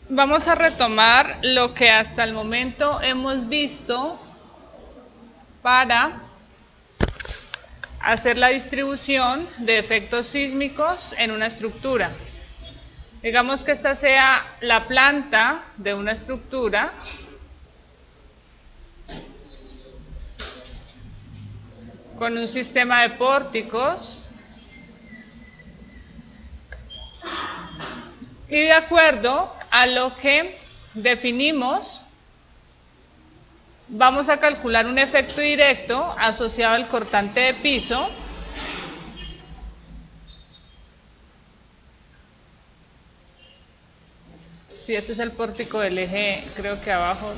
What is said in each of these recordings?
Vamos a retomar lo que hasta el momento hemos visto para hacer la distribución de efectos sísmicos en una estructura. Digamos que esta sea la planta de una estructura con un sistema de pórticos y de acuerdo a lo que definimos vamos a calcular un efecto directo asociado al cortante de piso si este es el pórtico del eje, creo que abajo,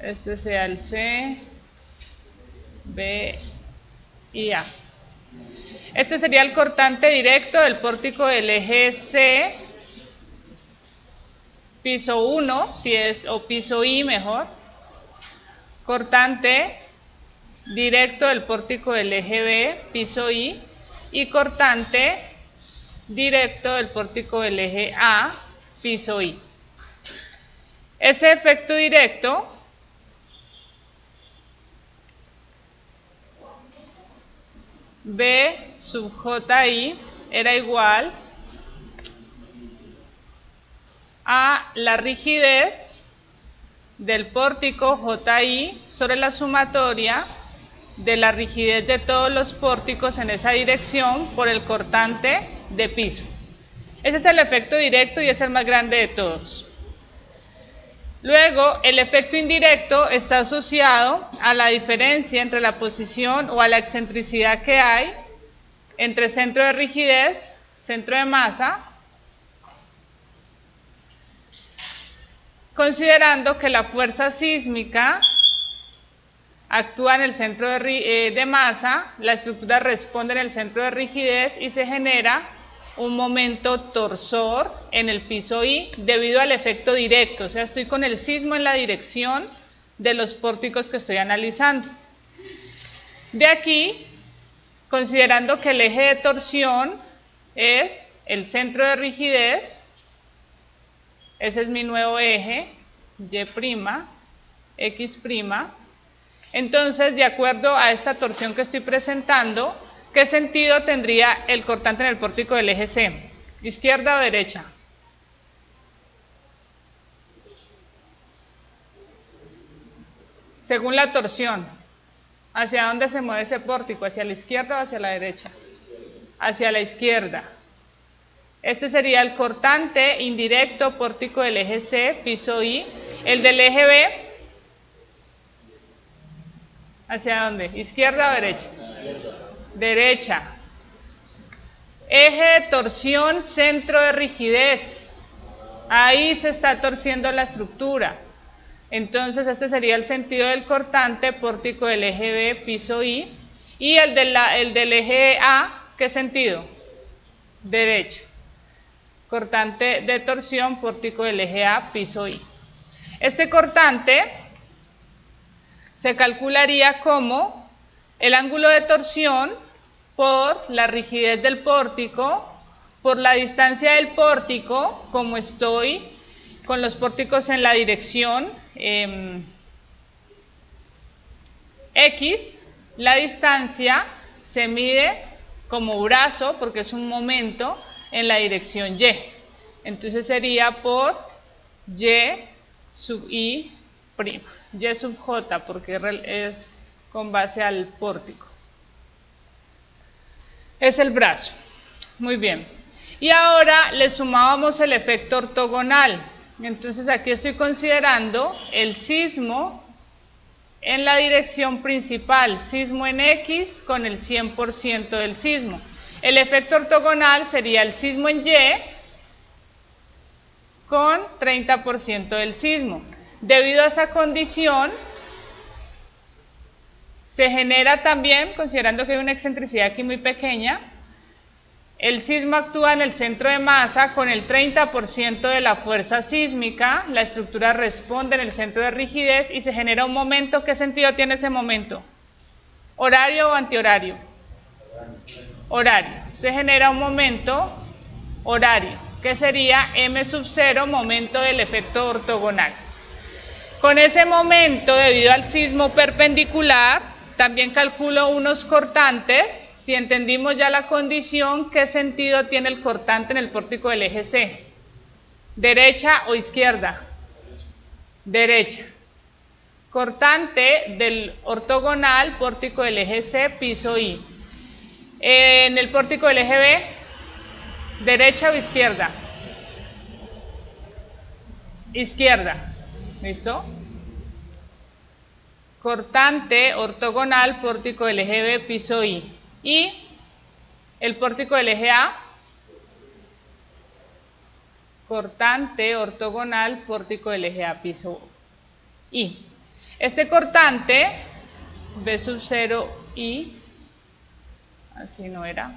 este sea el C, B y A. Este sería el cortante directo del pórtico del eje C, piso 1, si es, o piso I mejor. Cortante directo del pórtico del eje B, piso I, y cortante directo del pórtico del eje A, piso I. Ese efecto directo B sub JI era igual a la rigidez del pórtico JI sobre la sumatoria de la rigidez de todos los pórticos en esa dirección por el cortante de piso. Ese es el efecto directo y es el más grande de todos. Luego, el efecto indirecto está asociado a la diferencia entre la posición o a la excentricidad que hay entre centro de rigidez, centro de masa, considerando que la fuerza sísmica actúa en el centro de masa, la estructura responde en el centro de rigidez y se genera un momento torsor en el piso I debido al efecto directo, o sea, estoy con el sismo en la dirección de los pórticos que estoy analizando. De aquí, considerando que el eje de torsión es el centro de rigidez, ese es mi nuevo eje, Y', X', entonces, de acuerdo a esta torsión que estoy presentando, ¿qué sentido tendría el cortante en el pórtico del eje C? ¿Izquierda o derecha? Según la torsión, ¿hacia dónde se mueve ese pórtico? ¿Hacia la izquierda o hacia la derecha? Hacia la izquierda. Este sería el cortante indirecto pórtico del eje C, piso I. El del eje B, ¿hacia dónde? ¿Izquierda o derecha? Derecha. Eje de torsión, centro de rigidez. Ahí se está torciendo la estructura. Entonces este sería el sentido del cortante pórtico del eje B, piso I. Y el del eje A, ¿qué sentido? Derecho. Cortante de torsión pórtico del eje A, piso I. Este cortante se calcularía como el ángulo de torsión por la rigidez del pórtico, por la distancia del pórtico, como estoy con los pórticos en la dirección X, la distancia se mide como brazo, porque es un momento, en la dirección Y. Entonces sería por Y sub I', Y sub J, porque es con base al pórtico. Es el brazo. Muy bien. Y ahora le sumábamos el efecto ortogonal. Entonces aquí estoy considerando el sismo en la dirección principal, sismo en X con el 100% del sismo. El efecto ortogonal sería el sismo en Y con 30% del sismo. Debido a esa condición, se genera también, considerando que hay una excentricidad aquí muy pequeña, el sismo actúa en el centro de masa con el 30% de la fuerza sísmica, la estructura responde en el centro de rigidez y se genera un momento. ¿Qué sentido tiene ese momento? ¿Horario o antihorario? Horario. Se genera un momento horario, que sería m sub 0 momento del efecto ortogonal. Con ese momento, debido al sismo perpendicular, también calculo unos cortantes. Si entendimos ya la condición, ¿qué sentido tiene el cortante en el pórtico del eje C? ¿Derecha o izquierda? Derecha. Cortante del ortogonal, pórtico del eje C, piso I. En el pórtico del eje B, ¿derecha o izquierda? Izquierda. ¿Listo? Cortante ortogonal, pórtico del eje B, piso I. Y el pórtico del eje A, cortante ortogonal, pórtico del eje A, piso I. Este cortante, B sub 0 I, así no era,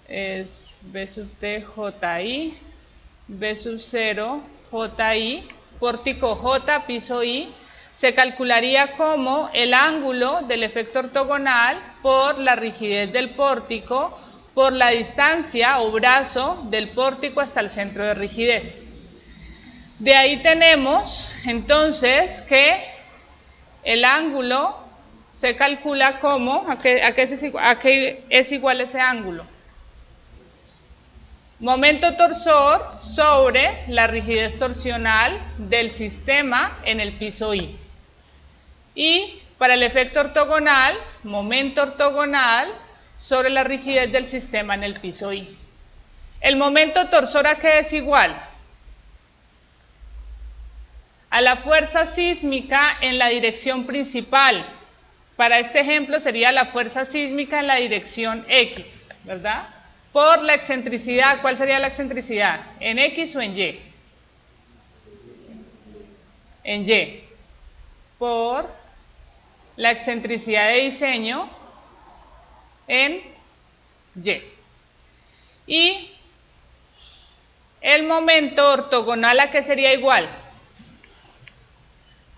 es B sub T JI, B sub 0 JI, pórtico J, piso I, se calcularía como el ángulo del efecto ortogonal por la rigidez del pórtico por la distancia o brazo del pórtico hasta el centro de rigidez. De ahí tenemos entonces que el ángulo se calcula como, ¿a qué es igual ese ángulo? Momento torsor sobre la rigidez torsional del sistema en el piso I. Y para el efecto ortogonal, momento ortogonal sobre la rigidez del sistema en el piso I. El momento torsor, ¿a qué es igual? A la fuerza sísmica en la dirección principal. Para este ejemplo sería la fuerza sísmica en la dirección X, ¿verdad? Por la excentricidad, ¿cuál sería la excentricidad? ¿En X o en Y? En Y. Por la excentricidad de diseño en Y. Y el momento ortogonal, ¿a qué sería igual?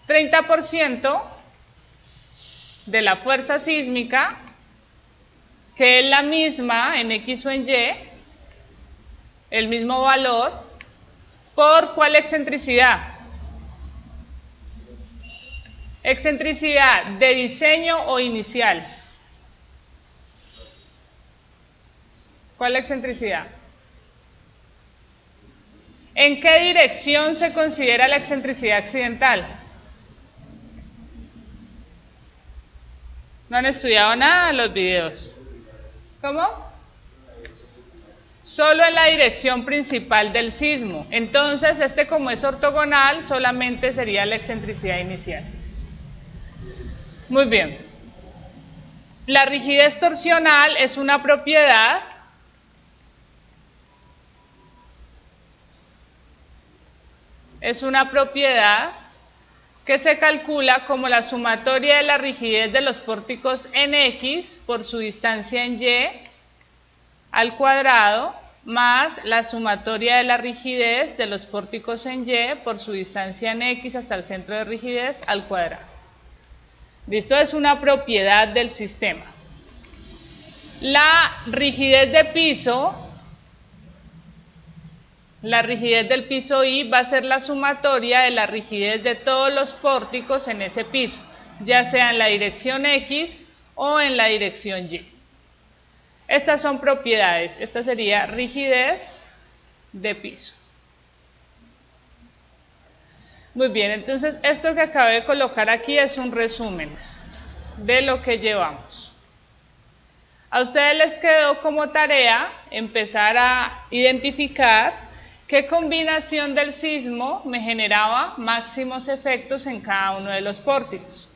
30% de la fuerza sísmica, que es la misma en X o en Y, el mismo valor, ¿por cuál excentricidad? Excentricidad de diseño o inicial. ¿Cuál excentricidad? ¿En qué dirección se considera la excentricidad accidental? ¿No han estudiado nada en los videos? ¿Cómo? Solo en la dirección principal del sismo. Entonces, como es ortogonal, solamente sería la excentricidad inicial. Muy bien. La rigidez torsional es una propiedad que se calcula como la sumatoria de la rigidez de los pórticos en X por su distancia en Y al cuadrado más la sumatoria de la rigidez de los pórticos en Y por su distancia en X hasta el centro de rigidez al cuadrado. Listo, es una propiedad del sistema. La rigidez de piso, la rigidez del piso I va a ser la sumatoria de la rigidez de todos los pórticos en ese piso, ya sea en la dirección X o en la dirección Y. Estas son propiedades. Esta sería rigidez de piso. Muy bien, entonces esto que acabo de colocar aquí es un resumen de lo que llevamos. A ustedes les quedó como tarea empezar a identificar qué combinación del sismo me generaba máximos efectos en cada uno de los pórticos.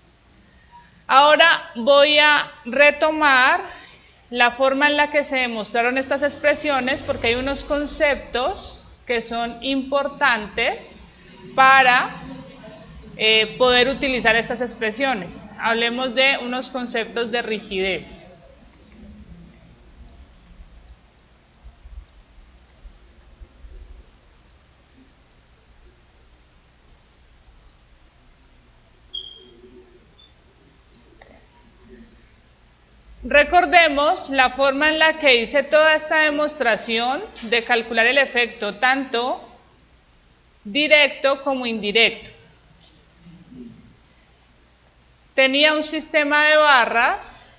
Ahora voy a retomar la forma en la que se demostraron estas expresiones, porque hay unos conceptos que son importantes para poder utilizar estas expresiones. Hablemos de unos conceptos de rigidez. Recordemos la forma en la que hice toda esta demostración de calcular el efecto tanto directo como indirecto. Tenía un sistema de barras,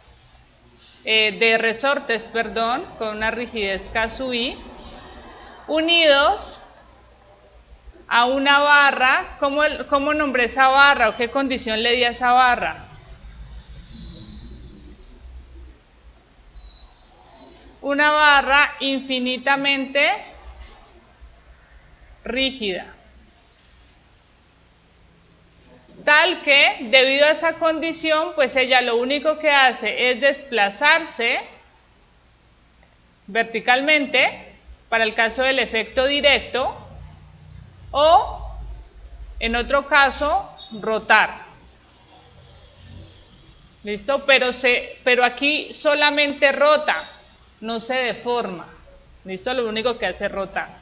de resortes, perdón, con una rigidez K sub I, unidos a una barra. ¿Cómo nombré esa barra o qué condición le di a esa barra? Una barra infinitamente rígida, tal que debido a esa condición, pues ella lo único que hace es desplazarse verticalmente para el caso del efecto directo, o en otro caso rotar. ¿Listo? Pero aquí solamente rota, no se deforma. ¿Listo? Lo único que hace es rotar.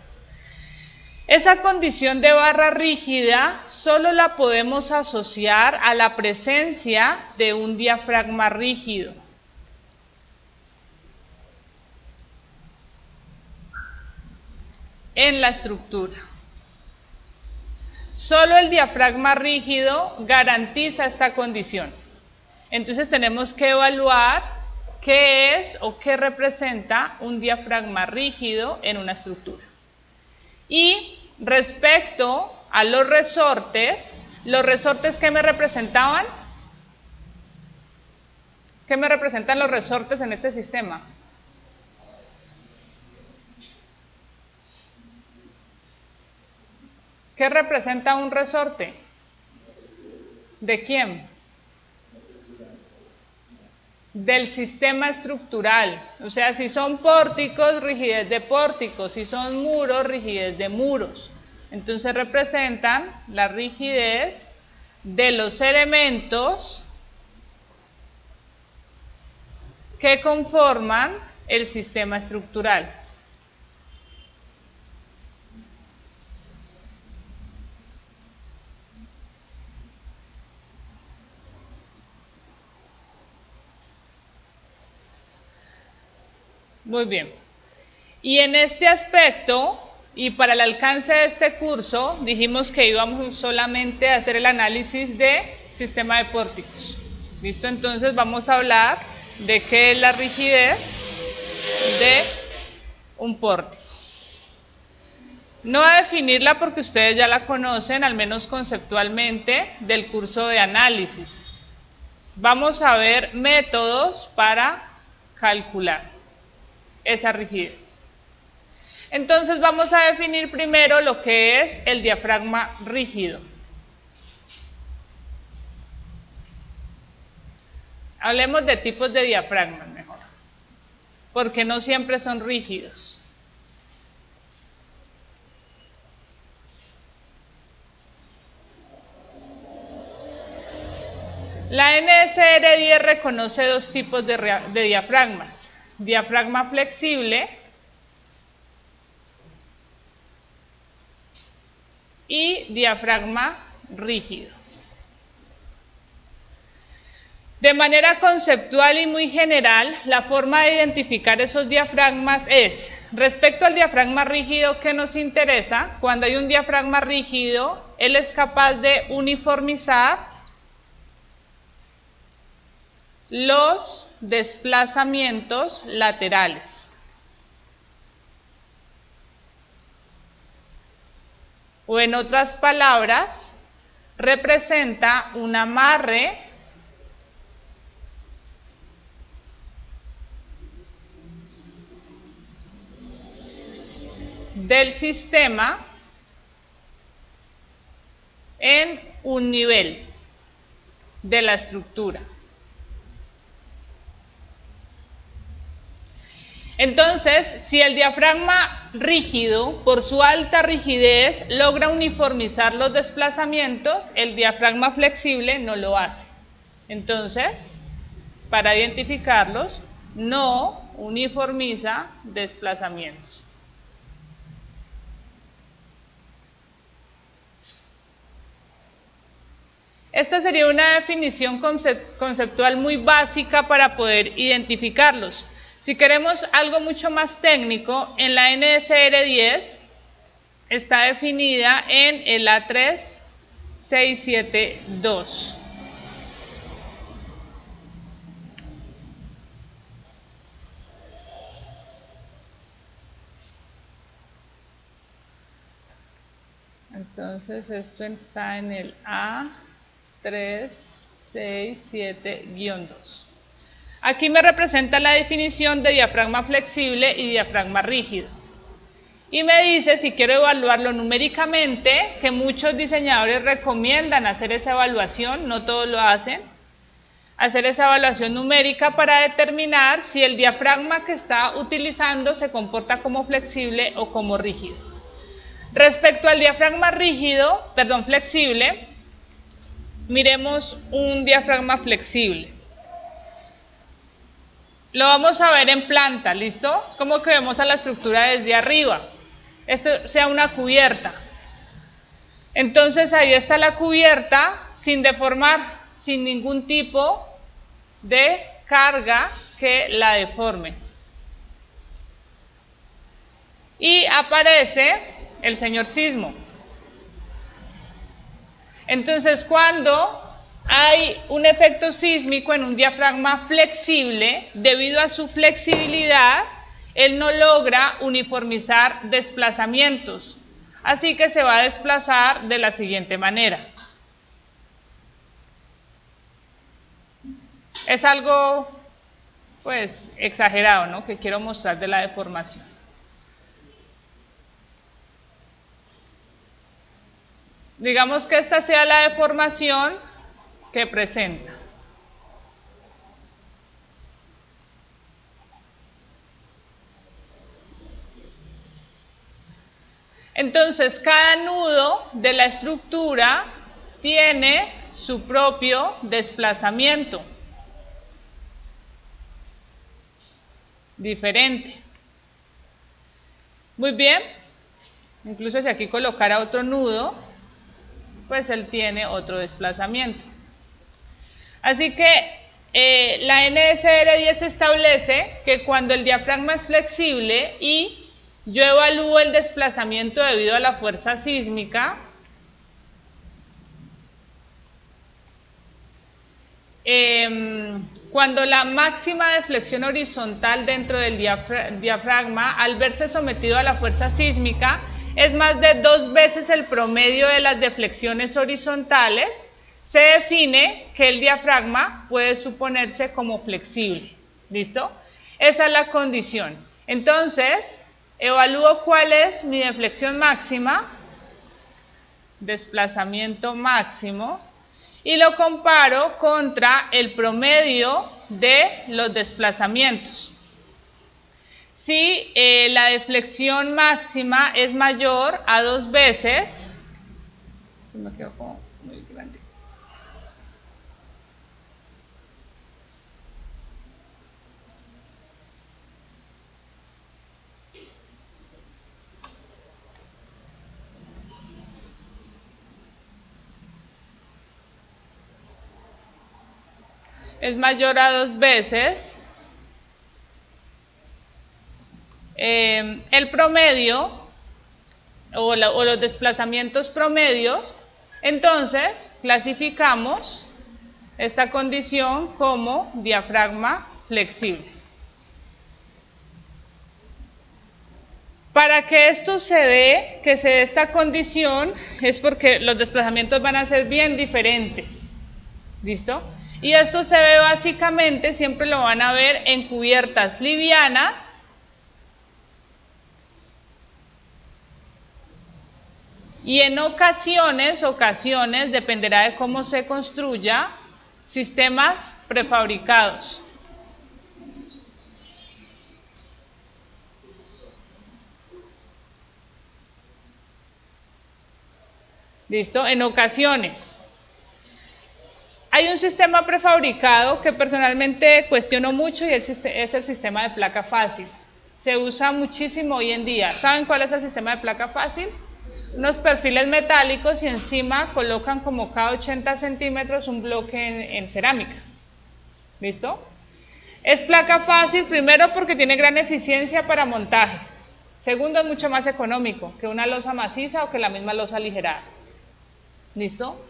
Esa condición de barra rígida solo la podemos asociar a la presencia de un diafragma rígido. En la estructura. Solo el diafragma rígido garantiza esta condición. Entonces tenemos que evaluar qué es o qué representa un diafragma rígido en una estructura. Y respecto a los resortes ¿qué me representaban? ¿Qué me representan los resortes en este sistema? ¿Qué representa un resorte? ¿De quién? Del sistema estructural. O sea, si son pórticos, rigidez de pórticos; si son muros, rigidez de muros. Entonces representan la rigidez de los elementos que conforman el sistema estructural. Muy bien. Y en este aspecto, y para el alcance de este curso, dijimos que íbamos solamente a hacer el análisis de sistema de pórticos. ¿Listo? Entonces vamos a hablar de qué es la rigidez de un pórtico. No a definirla porque ustedes ya la conocen, al menos conceptualmente, del curso de análisis. Vamos a ver métodos para calcular esa rigidez. Entonces vamos a definir primero lo que es el diafragma rígido. Hablemos de tipos de diafragmas mejor, porque no siempre son rígidos. La NSR 10 reconoce dos tipos de diafragmas: diafragma flexible y diafragma rígido. De manera conceptual y muy general, la forma de identificar esos diafragmas es: respecto al diafragma rígido que nos interesa, cuando hay un diafragma rígido, él es capaz de uniformizar los desplazamientos laterales. O en otras palabras, representa un amarre del sistema en un nivel de la estructura. Entonces, si el diafragma rígido, por su alta rigidez, logra uniformizar los desplazamientos, el diafragma flexible no lo hace. Entonces, para identificarlos, no uniformiza desplazamientos. Esta sería una definición conceptual muy básica para poder identificarlos. Si queremos algo mucho más técnico, en la NSR 10 está definida en el A3672. Entonces esto está en el A367-2. Aquí me representa la definición de diafragma flexible y diafragma rígido. Y me dice, si quiero evaluarlo numéricamente, que muchos diseñadores recomiendan hacer esa evaluación, no todos lo hacen, hacer esa evaluación numérica para determinar si el diafragma que está utilizando se comporta como flexible o como rígido. Respecto al diafragma flexible, miremos un diafragma flexible. Lo vamos a ver en planta, ¿listo? Es como que vemos a la estructura desde arriba. Esto sea una cubierta. Entonces ahí está la cubierta sin deformar, sin ningún tipo de carga que la deforme. Y aparece el señor sismo. Entonces, cuando hay un efecto sísmico en un diafragma flexible, debido a su flexibilidad, él no logra uniformizar desplazamientos. Así que se va a desplazar de la siguiente manera. Es algo, pues, exagerado, ¿no?, que quiero mostrar de la deformación. Digamos que esta sea la deformación que presenta. Entonces, cada nudo de la estructura tiene su propio desplazamiento diferente. Muy bien. Incluso si aquí colocara otro nudo, pues él tiene otro desplazamiento. Así que la NSR 10 establece que cuando el diafragma es flexible y yo evalúo el desplazamiento debido a la fuerza sísmica, cuando la máxima deflexión horizontal dentro del diafragma, al verse sometido a la fuerza sísmica, es más de 2 veces el promedio de las deflexiones horizontales, se define que el diafragma puede suponerse como flexible. ¿Listo? Esa es la condición. Entonces, evalúo cuál es mi deflexión máxima, desplazamiento máximo, y lo comparo contra el promedio de los desplazamientos. Si la deflexión máxima es mayor a 2 veces, me quedo como muy grande. Es mayor a 2 veces, el promedio o los desplazamientos promedios, entonces clasificamos esta condición como diafragma flexible. Para que esto se dé, que se dé esta condición, es porque los desplazamientos van a ser bien diferentes. ¿Listo? Y esto se ve básicamente, siempre lo van a ver en cubiertas livianas y en ocasiones, dependerá de cómo se construya, sistemas prefabricados. ¿Listo? En ocasiones. Hay un sistema prefabricado que personalmente cuestiono mucho y es el sistema de placa fácil. Se usa muchísimo hoy en día. ¿Saben cuál es el sistema de placa fácil? unos perfiles metálicos y encima colocan como cada 80 centímetros un bloque en cerámica. ¿Listo? Es placa fácil, primero porque tiene gran eficiencia para montaje. Segundo, es mucho más económico que una losa maciza o que la misma losa aligerada. ¿Listo?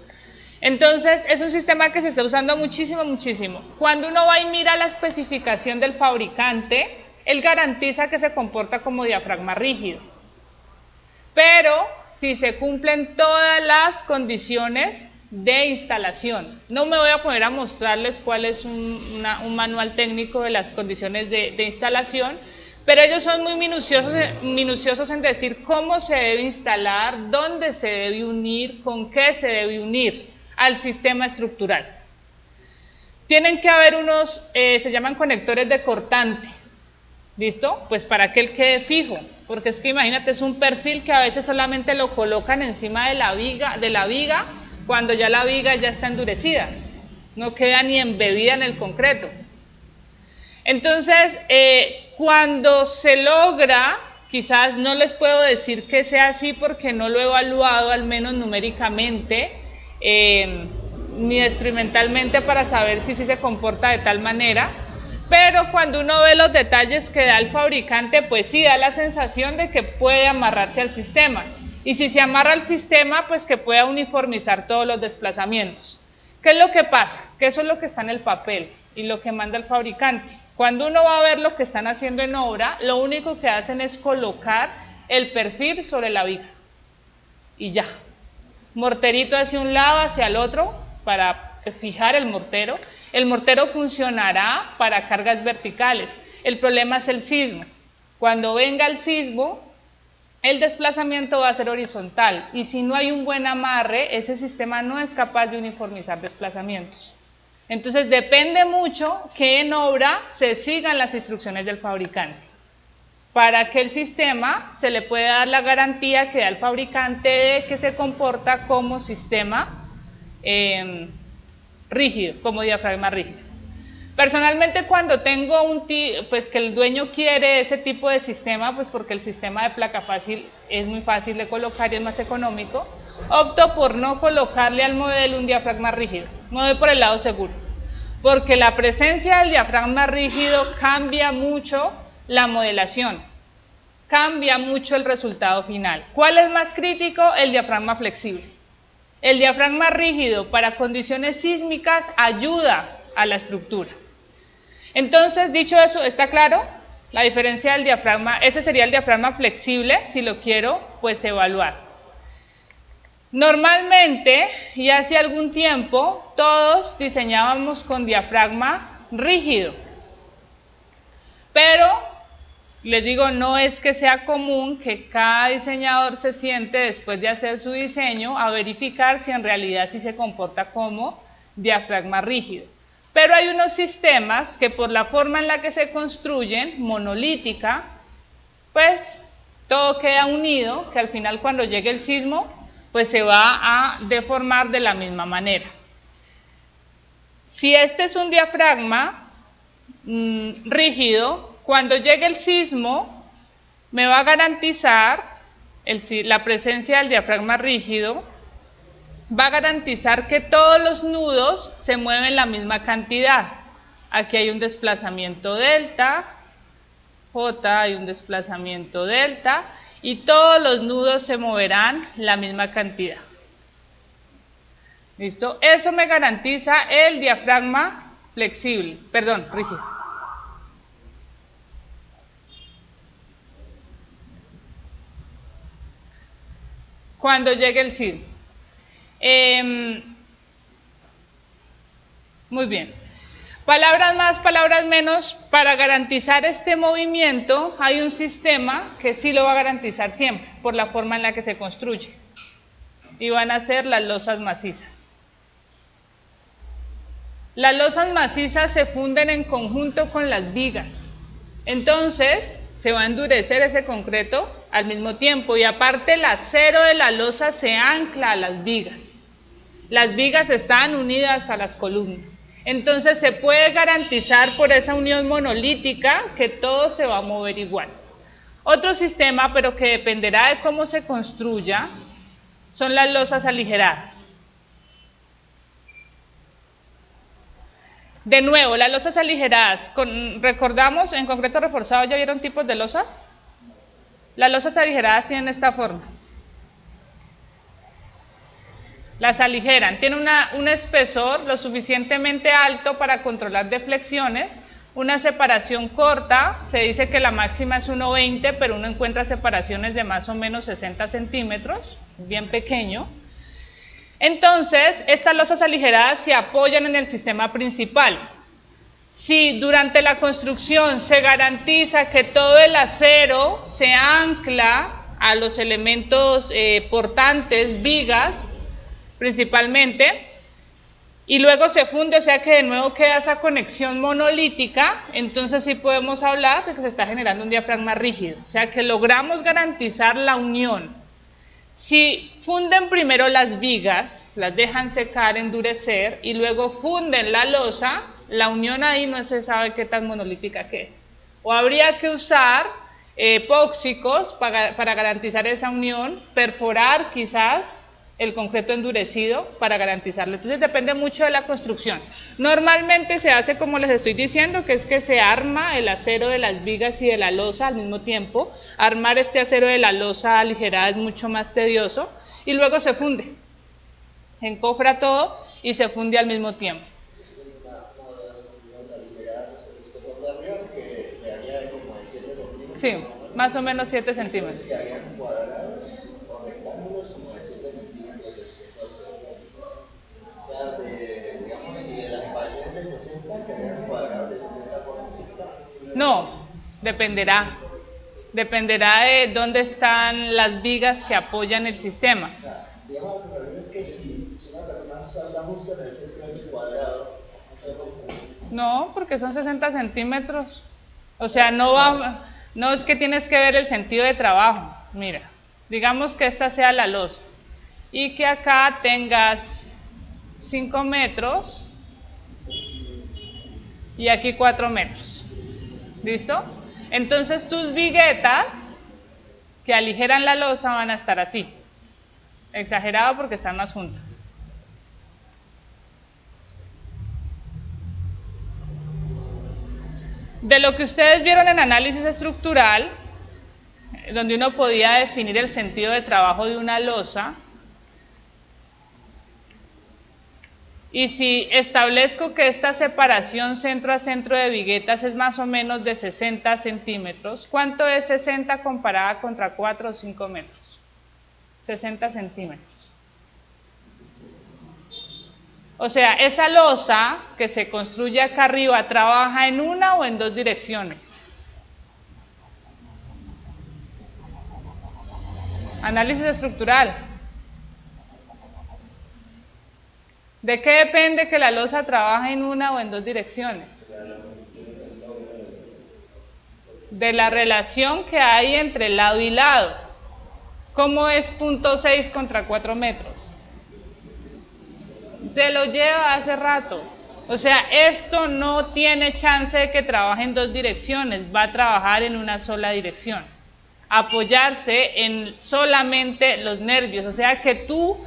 Entonces, es un sistema que se está usando muchísimo, muchísimo. Cuando uno va y mira la especificación del fabricante, él garantiza que se comporta como diafragma rígido. Pero si se cumplen todas las condiciones de instalación. No me voy a poner a mostrarles cuál es un manual técnico de las condiciones de instalación, pero ellos son muy minuciosos en decir cómo se debe instalar, dónde se debe unir, con qué se debe unir al sistema estructural. Tienen que haber unos, se llaman conectores de cortante, ¿listo? Pues para que él quede fijo, porque es que imagínate, es un perfil que a veces solamente lo colocan encima de la viga, cuando ya la viga ya está endurecida, no queda ni embebida en el concreto. Entonces, cuando se logra, quizás no les puedo decir que sea así porque no lo he evaluado, al menos numéricamente, ni experimentalmente para saber si se comporta de tal manera, pero cuando uno ve los detalles que da el fabricante, pues sí da la sensación de que puede amarrarse al sistema. Y si se amarra al sistema, pues que pueda uniformizar todos los desplazamientos. ¿Qué es lo que pasa? Que eso es lo que está en el papel y lo que manda el fabricante. Cuando uno va a ver lo que están haciendo en obra, lo único que hacen es colocar el perfil sobre la viga. Y ya. Morterito hacia un lado, hacia el otro, para fijar el mortero. El mortero funcionará para cargas verticales. El problema es el sismo. Cuando venga el sismo, el desplazamiento va a ser horizontal y si no hay un buen amarre, ese sistema no es capaz de uniformizar desplazamientos. Entonces depende mucho que en obra se sigan las instrucciones del fabricante. Para que el sistema se le pueda dar la garantía que da el fabricante de que se comporta como sistema rígido, como diafragma rígido. Personalmente, cuando tengo pues que el dueño quiere ese tipo de sistema, pues porque el sistema de placa fácil es muy fácil de colocar y es más económico, opto por no colocarle al modelo un diafragma rígido. Me voy por el lado seguro, porque la presencia del diafragma rígido cambia mucho la modelación, cambia mucho el resultado final. ¿Cuál es más crítico? El diafragma flexible. El diafragma rígido para condiciones sísmicas ayuda a la estructura. Entonces, dicho eso, ¿está claro? La diferencia del diafragma, ese sería el diafragma flexible, si lo quiero, pues evaluar. Normalmente, y hace algún tiempo, todos diseñábamos con diafragma rígido. Pero, les digo, no es que sea común que cada diseñador se siente después de hacer su diseño a verificar si en realidad sí se comporta como diafragma rígido. Pero hay unos sistemas que por la forma en la que se construyen, monolítica, pues todo queda unido, que al final cuando llegue el sismo, pues se va a deformar de la misma manera. Si este es un diafragma rígido, cuando llegue el sismo, me va a garantizar la presencia del diafragma rígido, va a garantizar que todos los nudos se mueven la misma cantidad. Aquí hay un desplazamiento delta, J hay un desplazamiento delta, y todos los nudos se moverán la misma cantidad. ¿Listo? Eso me garantiza el diafragma flexible, perdón, rígido. Cuando llegue el sismo. Muy bien. Palabras más, palabras menos, para garantizar este movimiento hay un sistema que sí lo va a garantizar siempre, por la forma en la que se construye. Y van a ser las losas macizas. Las losas macizas se funden en conjunto con las vigas. Entonces, se va a endurecer ese concreto al mismo tiempo y aparte el acero de la losa se ancla a las vigas. Las vigas están unidas a las columnas. Entonces se puede garantizar por esa unión monolítica que todo se va a mover igual. Otro sistema, pero que dependerá de cómo se construya, son las losas aligeradas. De nuevo, las losas aligeradas, recordamos, en concreto reforzado, ¿ya vieron tipos de losas? Las losas aligeradas tienen esta forma. Las aligeran, tienen un espesor lo suficientemente alto para controlar deflexiones, una separación corta, se dice que la máxima es 1,20, pero uno encuentra separaciones de más o menos 60 centímetros, bien pequeño. Entonces, estas losas aligeradas se apoyan en el sistema principal. Si durante la construcción se garantiza que todo el acero se ancla a los elementos portantes, vigas, principalmente, y luego se funde, o sea que de nuevo queda esa conexión monolítica, entonces sí podemos hablar de que se está generando un diafragma rígido, o sea que logramos garantizar la unión. Si funden primero las vigas, las dejan secar, endurecer, y luego funden la losa, la unión ahí no se sabe qué tan monolítica queda. O habría que usar epóxicos para garantizar esa unión, perforar quizás el concreto endurecido para garantizarlo. Entonces depende mucho de la construcción. Normalmente se hace como les estoy diciendo, que es que se arma el acero de las vigas y de la losa al mismo tiempo. Armar este acero de la losa aligerada es mucho más tedioso y luego se funde. Se encofra todo y se funde al mismo tiempo. Sí, más o menos 7 centímetros. No, dependerá. Dependerá de dónde están las vigas que apoyan el sistema. O sea, digamos, lo que me refiero es que si una persona salga justo en el centro de ese cuadrado, no, porque son 60 centímetros. O sea, no es que tienes que ver el sentido de trabajo. Mira, digamos que esta sea la losa y que acá tengas 5 metros y aquí 4 metros. ¿Listo? Entonces tus viguetas que aligeran la losa van a estar así. Exagerado porque están más juntas. De lo que ustedes vieron en análisis estructural, donde uno podía definir el sentido de trabajo de una losa, y si establezco que esta separación centro a centro de viguetas es más o menos de 60 centímetros, ¿cuánto es 60 comparada contra 4 o 5 metros? 60 centímetros. O sea, esa losa que se construye acá arriba trabaja en una o en dos direcciones. Análisis estructural. ¿De qué depende que la losa trabaje en una o en dos direcciones? De la relación que hay entre lado y lado. ¿Cómo es 0.6 contra 4 metros? Se lo lleva hace rato. O sea, esto no tiene chance de que trabaje en dos direcciones, va a trabajar en una sola dirección. Apoyarse en solamente los nervios, o sea que tu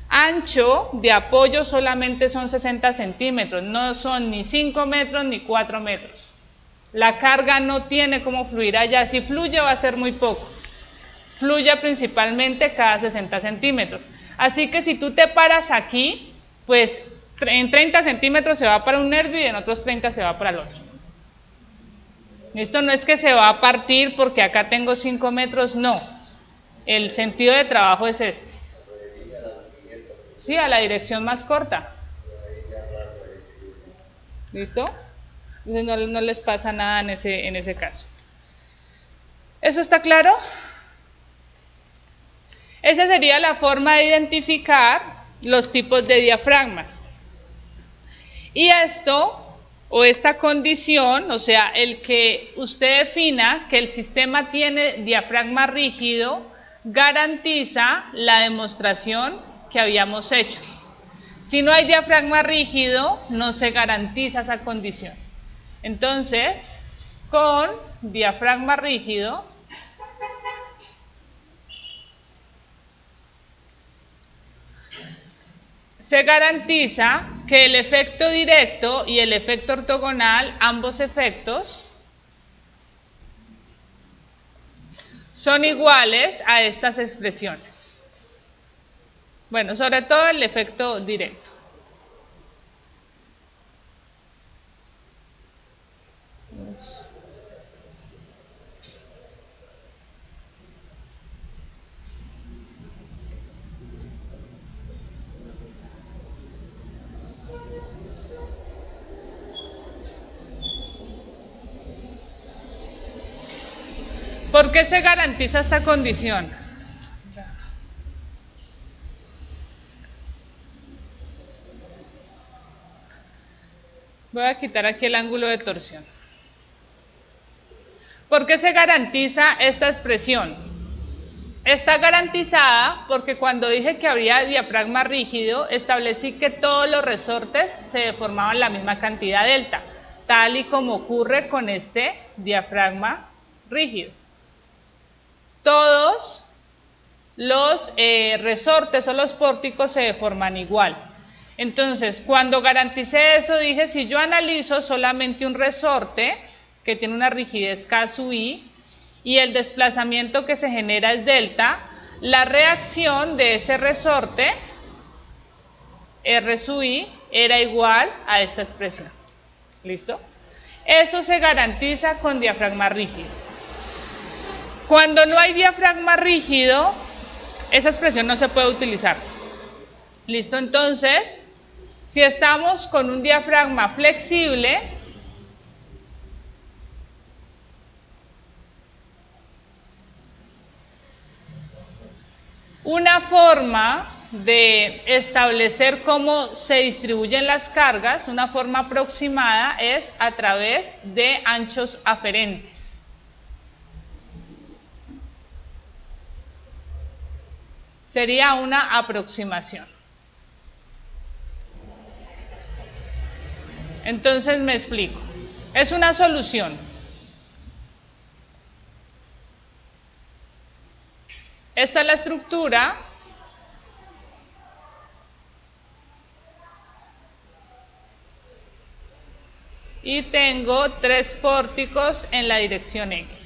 ancho de apoyo solamente son 60 centímetros, no son ni 5 metros ni 4 metros. La carga no tiene cómo fluir allá, si fluye va a ser muy poco. Fluye principalmente cada 60 centímetros. Así que si tú te paras aquí, pues en 30 centímetros se va para un nervio y en otros 30 se va para el otro. Esto no es que se va a partir porque acá tengo 5 metros, no. El sentido de trabajo es este. Sí, a la dirección más corta. ¿Listo? Entonces no les pasa nada en ese caso. ¿Eso está claro? Esa sería la forma de identificar los tipos de diafragmas. Y esto, o esta condición, o sea, el que usted defina que el sistema tiene diafragma rígido, garantiza la demostración que habíamos hecho. Si no hay diafragma rígido, no se garantiza esa condición. Entonces, con diafragma rígido, se garantiza que el efecto directo y el efecto ortogonal, ambos efectos, son iguales a estas expresiones. Bueno, sobre todo el efecto directo. ¿Por qué se garantiza esta condición? Voy a quitar aquí el ángulo de torsión. ¿Por qué se garantiza esta expresión? Está garantizada porque cuando dije que había diafragma rígido, establecí que todos los resortes se deformaban la misma cantidad delta, tal y como ocurre con este diafragma rígido. Todos los resortes o los pórticos se deforman igual. Entonces, cuando garanticé eso, dije, si yo analizo solamente un resorte que tiene una rigidez K sub I y el desplazamiento que se genera es delta, la reacción de ese resorte, R sub I, era igual a esta expresión. ¿Listo? Eso se garantiza con diafragma rígido. Cuando no hay diafragma rígido, esa expresión no se puede utilizar. ¿Listo? Entonces, si estamos con un diafragma flexible, una forma de establecer cómo se distribuyen las cargas, una forma aproximada, es a través de anchos aferentes. Sería una aproximación. Entonces me explico. Es una solución. Esta es la estructura. Y tengo 3 pórticos en la dirección X.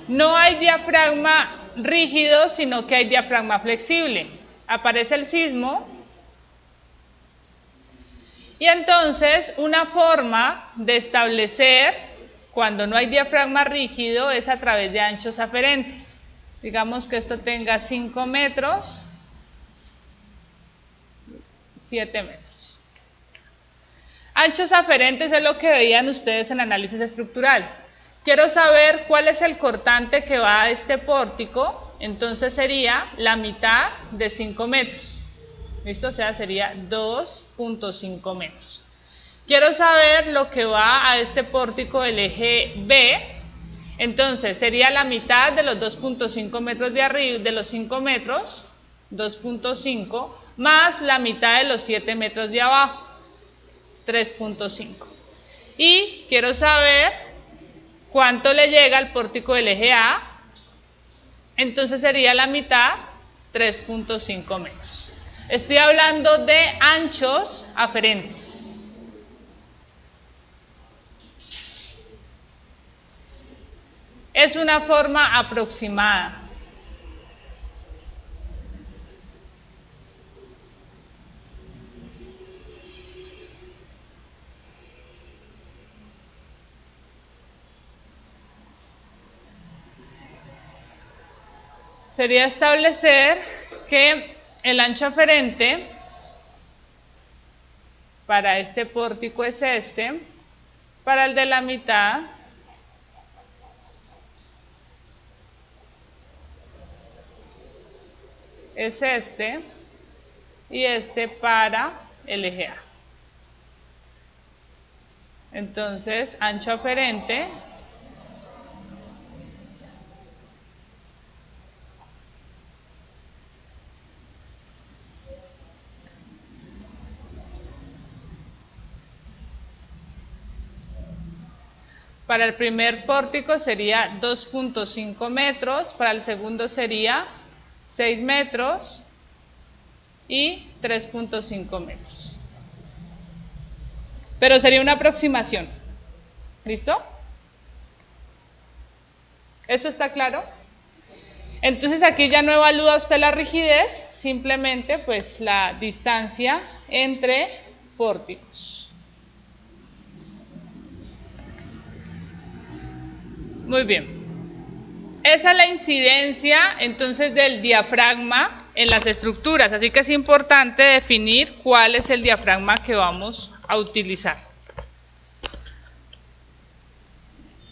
No hay diafragma rígido, sino que hay diafragma flexible. Aparece el sismo. Y entonces, una forma de establecer cuando no hay diafragma rígido es a través de anchos aferentes. Digamos que esto tenga 5 metros, 7 metros. Anchos aferentes es lo que veían ustedes en análisis estructural. Quiero saber cuál es el cortante que va a este pórtico, entonces sería la mitad de 5 metros. ¿Listo? O sea, sería 2.5 metros. Quiero saber lo que va a este pórtico del eje B, entonces sería la mitad de los 2.5 metros de arriba, de los 5 metros, 2.5, más la mitad de los 7 metros de abajo, 3.5. Y quiero saber cuánto le llega al pórtico del eje A, entonces sería la mitad, 3.5 metros. Estoy hablando de anchos aferentes. Es una forma aproximada. Sería establecer que el ancho aferente para este pórtico es este, para el de la mitad es este y este para el eje A. Entonces, ancho aferente Para el primer pórtico sería 2.5 metros, para el segundo sería 6 metros y 3.5 metros. Pero sería una aproximación. ¿Listo? ¿Eso está claro? Entonces aquí ya no evalúa usted la rigidez, simplemente pues la distancia entre pórticos. Muy bien. Esa es la incidencia entonces del diafragma en las estructuras, así que es importante definir cuál es el diafragma que vamos a utilizar.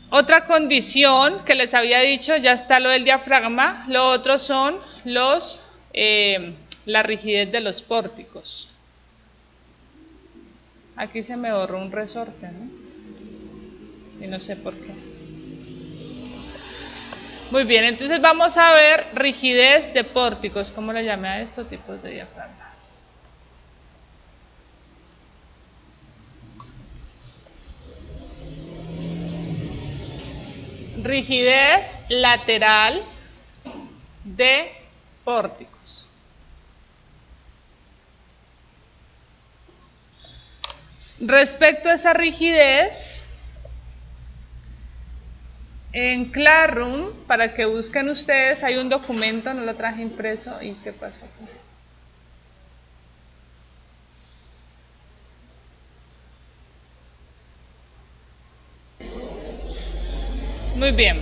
Otra condición que les había dicho, ya está lo del diafragma, lo otro son la rigidez de los pórticos. Aquí se me borró un resorte, ¿no? Y no sé por qué. Muy bien, entonces vamos a ver rigidez de pórticos. ¿Cómo le llamé a estos tipos de diafragma? Rigidez lateral de pórticos. Respecto a esa rigidez, en Classroom, para que busquen ustedes, hay un documento, no lo traje impreso. ¿Y qué pasó aquí? Muy bien.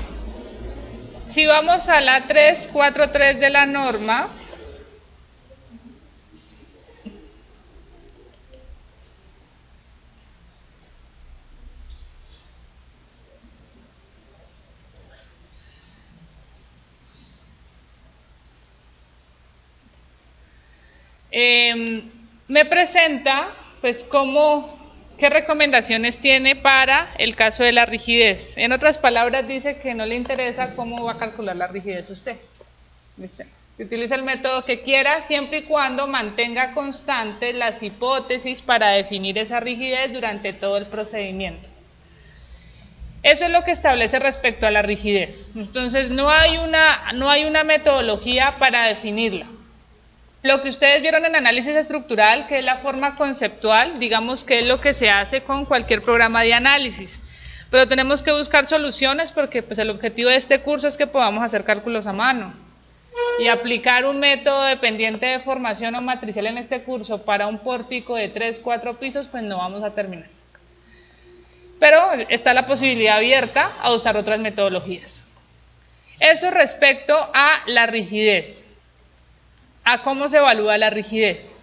Si vamos a la 343 de la norma, me presenta pues qué recomendaciones tiene para el caso de la rigidez. En otras palabras dice que no le interesa cómo va a calcular la rigidez usted. ¿Viste? Que utilice el método que quiera siempre y cuando mantenga constantes las hipótesis para definir esa rigidez durante todo el procedimiento. Eso es lo que establece respecto a la rigidez. Entonces no hay una metodología para definirla. Lo que ustedes vieron en análisis estructural, que es la forma conceptual, digamos que es lo que se hace con cualquier programa de análisis. Pero tenemos que buscar soluciones porque pues, el objetivo de este curso es que podamos hacer cálculos a mano. Y aplicar un método dependiente de formación o matricial en este curso para un pórtico de 3, 4 pisos, pues no vamos a terminar. Pero está la posibilidad abierta a usar otras metodologías. Eso respecto a la rigidez. A cómo se evalúa la rigidez.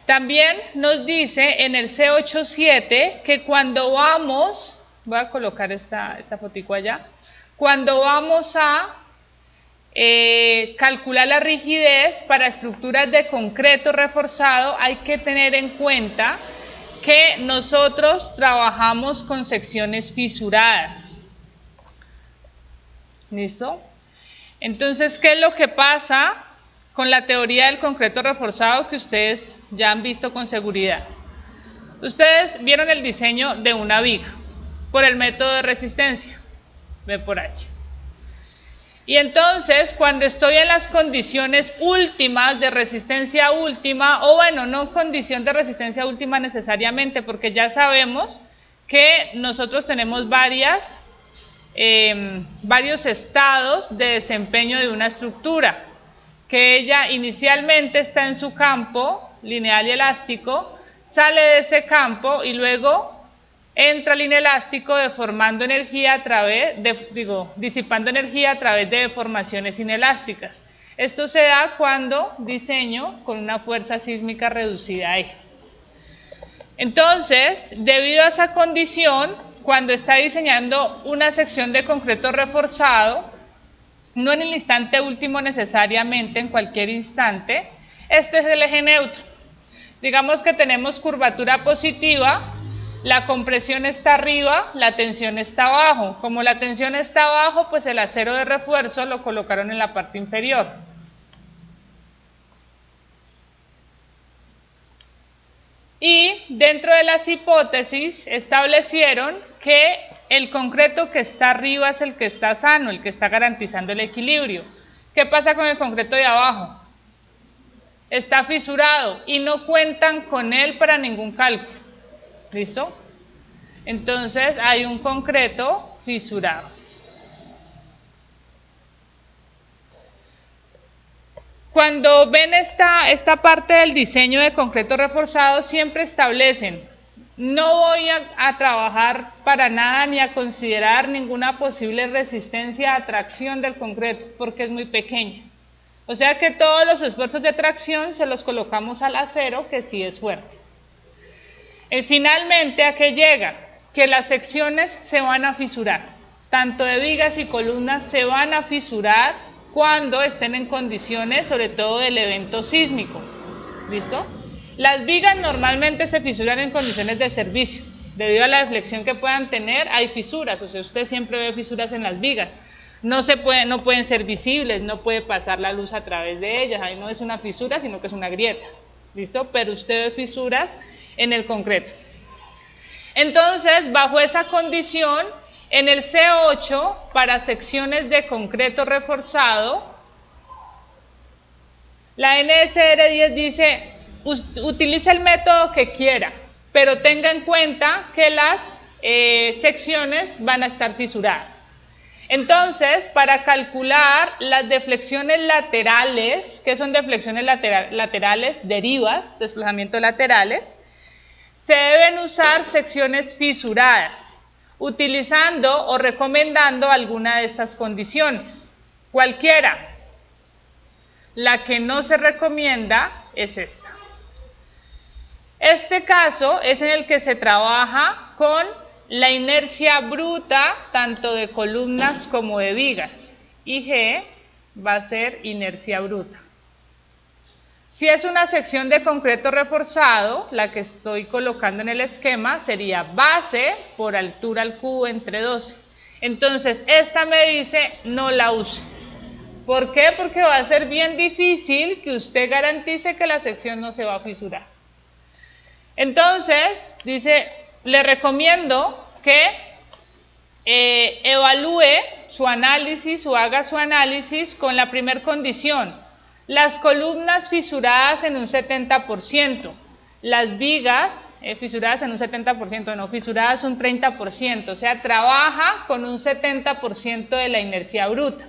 También nos dice en el C87 que cuando vamos, voy a colocar esta fotico allá, cuando vamos a calcular la rigidez para estructuras de concreto reforzado, hay que tener en cuenta que nosotros trabajamos con secciones fisuradas. ¿Listo? Entonces, ¿qué es lo que pasa con la teoría del concreto reforzado que ustedes ya han visto con seguridad? Ustedes vieron el diseño de una viga por el método de resistencia, V por H. Y entonces, cuando estoy en las condiciones últimas de resistencia última, o bueno, no condición de resistencia última necesariamente, porque ya sabemos que nosotros tenemos varios estados de desempeño de una estructura, que ella inicialmente está en su campo lineal y elástico, sale de ese campo y luego entra al inelástico disipando energía a través de deformaciones inelásticas. Esto se da cuando diseño con una fuerza sísmica reducida a E. Entonces, debido a esa condición, cuando está diseñando una sección de concreto reforzado, no en el instante último necesariamente, en cualquier instante, este es el eje neutro. Digamos que tenemos curvatura positiva, la compresión está arriba, la tensión está abajo. Como la tensión está abajo, pues el acero de refuerzo lo colocaron en la parte inferior. Y dentro de las hipótesis establecieron que el concreto que está arriba es el que está sano, el que está garantizando el equilibrio. ¿Qué pasa con el concreto de abajo? Está fisurado y no cuentan con él para ningún cálculo. ¿Listo? Entonces hay un concreto fisurado. Cuando ven esta parte del diseño de concreto reforzado, siempre establecen: no voy a trabajar para nada ni a considerar ninguna posible resistencia a tracción del concreto, porque es muy pequeña. O sea que todos los esfuerzos de tracción se los colocamos al acero, que sí es fuerte. Finalmente, ¿a qué llega? Que las secciones se van a fisurar. Tanto de vigas y columnas se van a fisurar cuando estén en condiciones, sobre todo del evento sísmico. ¿Listo? Las vigas normalmente se fisuran en condiciones de servicio. Debido a la deflexión que puedan tener, hay fisuras. O sea, usted siempre ve fisuras en las vigas. No pueden ser visibles, no puede pasar la luz a través de ellas. Ahí no es una fisura, sino que es una grieta. ¿Listo? Pero usted ve fisuras en el concreto. Entonces, bajo esa condición, en el C8, para secciones de concreto reforzado, la NSR 10 dice: utilice el método que quiera, pero tenga en cuenta que las secciones van a estar fisuradas. Entonces, para calcular las deflexiones laterales, ¿qué son deflexiones laterales? Derivas, desplazamientos laterales, se deben usar secciones fisuradas, utilizando o recomendando alguna de estas condiciones. Cualquiera. La que no se recomienda es esta. Este caso es en el que se trabaja con la inercia bruta tanto de columnas como de vigas. IG va a ser inercia bruta. Si es una sección de concreto reforzado, la que estoy colocando en el esquema sería base por altura al cubo entre 12. Entonces, esta me dice no la use. ¿Por qué? Porque va a ser bien difícil que usted garantice que la sección no se va a fisurar. Entonces, dice, le recomiendo que evalúe su análisis o haga su análisis con la primera condición: las columnas fisuradas en un 70%, las vigas fisuradas en un 70%, no, fisuradas un 30%, o sea, trabaja con un 70% de la inercia bruta.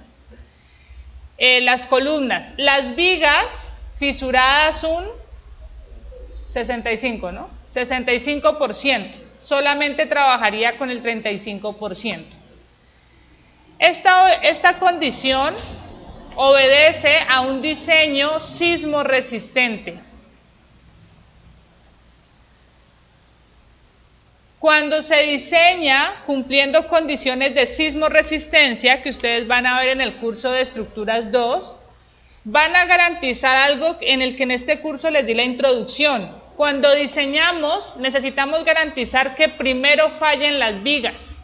Las columnas, las vigas fisuradas un 65%, ¿no? 65%, solamente trabajaría con el 35%. Esta condición obedece a un diseño sismo resistente. Cuando se diseña cumpliendo condiciones de sismo resistencia, que ustedes van a ver en el curso de estructuras 2, van a garantizar algo en el que en este curso les di la introducción. Cuando diseñamos, necesitamos garantizar que primero fallen las vigas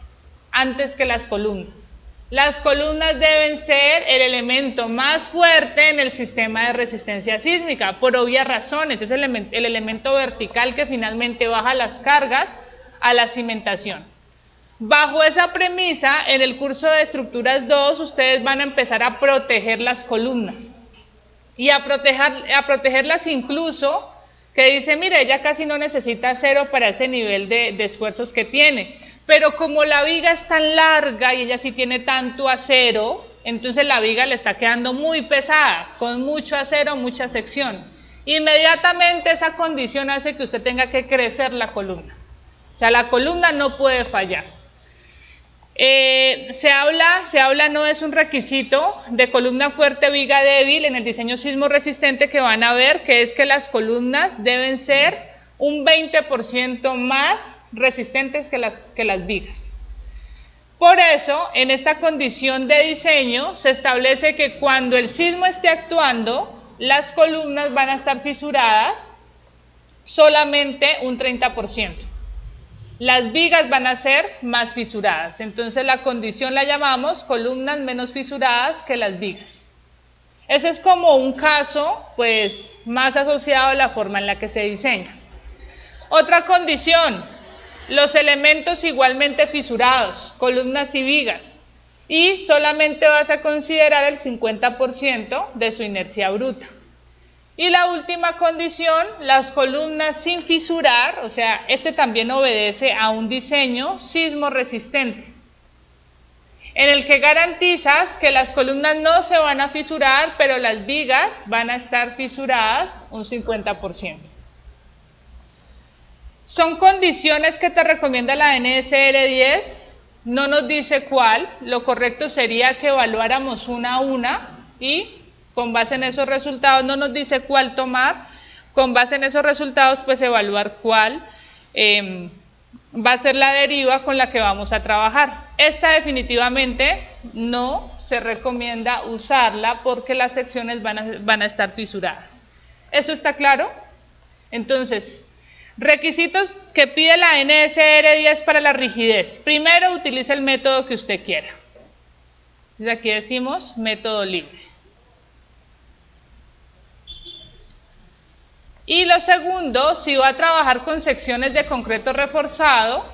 antes que las columnas. Las columnas deben ser el elemento más fuerte en el sistema de resistencia sísmica, por obvias razones. Es el elemento vertical que finalmente baja las cargas a la cimentación. Bajo esa premisa, en el curso de estructuras 2, ustedes van a empezar a proteger las columnas. Y a protegerlas incluso, que dice, mire, ella casi no necesita acero para ese nivel de esfuerzos que tiene. Pero como la viga es tan larga y ella sí tiene tanto acero, entonces la viga le está quedando muy pesada, con mucho acero, mucha sección. Inmediatamente esa condición hace que usted tenga que crecer la columna. O sea, la columna no puede fallar. Se habla, no es un requisito de columna fuerte, viga débil en el diseño sismo resistente, que van a ver que es que las columnas deben ser un 20% más resistentes que las vigas. Por eso, en esta condición de diseño se establece que cuando el sismo esté actuando, las columnas van a estar fisuradas solamente un 30%. Las vigas van a ser más fisuradas. Entonces la condición la llamamos columnas menos fisuradas que las vigas. Ese es como un caso más asociado a la forma en la que se diseña. Otra condición: los elementos igualmente fisurados, columnas y vigas, y solamente vas a considerar el 50% de su inercia bruta. Y la última condición, las columnas sin fisurar, o sea, este también obedece a un diseño sismo resistente, en el que garantizas que las columnas no se van a fisurar, pero las vigas van a estar fisuradas un 50%. Son condiciones que te recomienda la NSR 10, no nos dice cuál, lo correcto sería que evaluáramos una a una y con base en esos resultados, no nos dice cuál tomar, con base en esos resultados pues evaluar cuál va a ser la deriva con la que vamos a trabajar. Esta definitivamente no se recomienda usarla porque las secciones van a estar fisuradas. ¿Eso está claro? Entonces, requisitos que pide la NSR 10 para la rigidez. Primero, utilice el método que usted quiera. Entonces aquí decimos método libre. Y lo segundo, si va a trabajar con secciones de concreto reforzado,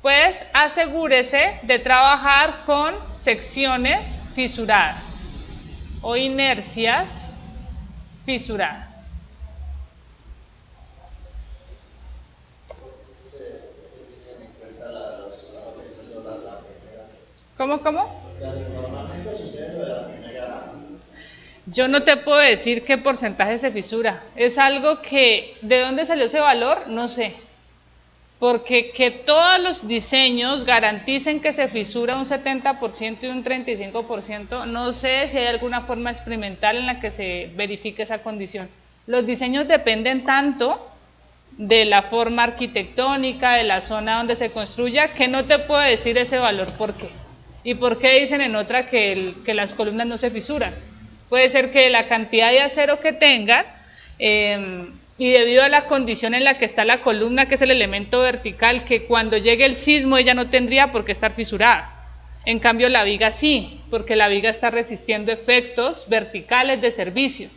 pues asegúrese de trabajar con secciones fisuradas o inercias fisuradas. ¿Cómo? Normalmente sucede lo de la primera. Yo no te puedo decir qué porcentaje se fisura. Es algo que, ¿de dónde salió ese valor? No sé. Porque que todos los diseños garanticen que se fisura un 70% y un 35%, no sé si hay alguna forma experimental en la que se verifique esa condición. Los diseños dependen tanto de la forma arquitectónica, de la zona donde se construya, que no te puedo decir ese valor por qué. ¿Y por qué dicen en otra que las columnas no se fisuran? Puede ser que la cantidad de acero que tengan y debido a la condición en la que está la columna, que es el elemento vertical, que cuando llegue el sismo ella no tendría por qué estar fisurada. En cambio la viga sí, porque la viga está resistiendo efectos verticales de servicio.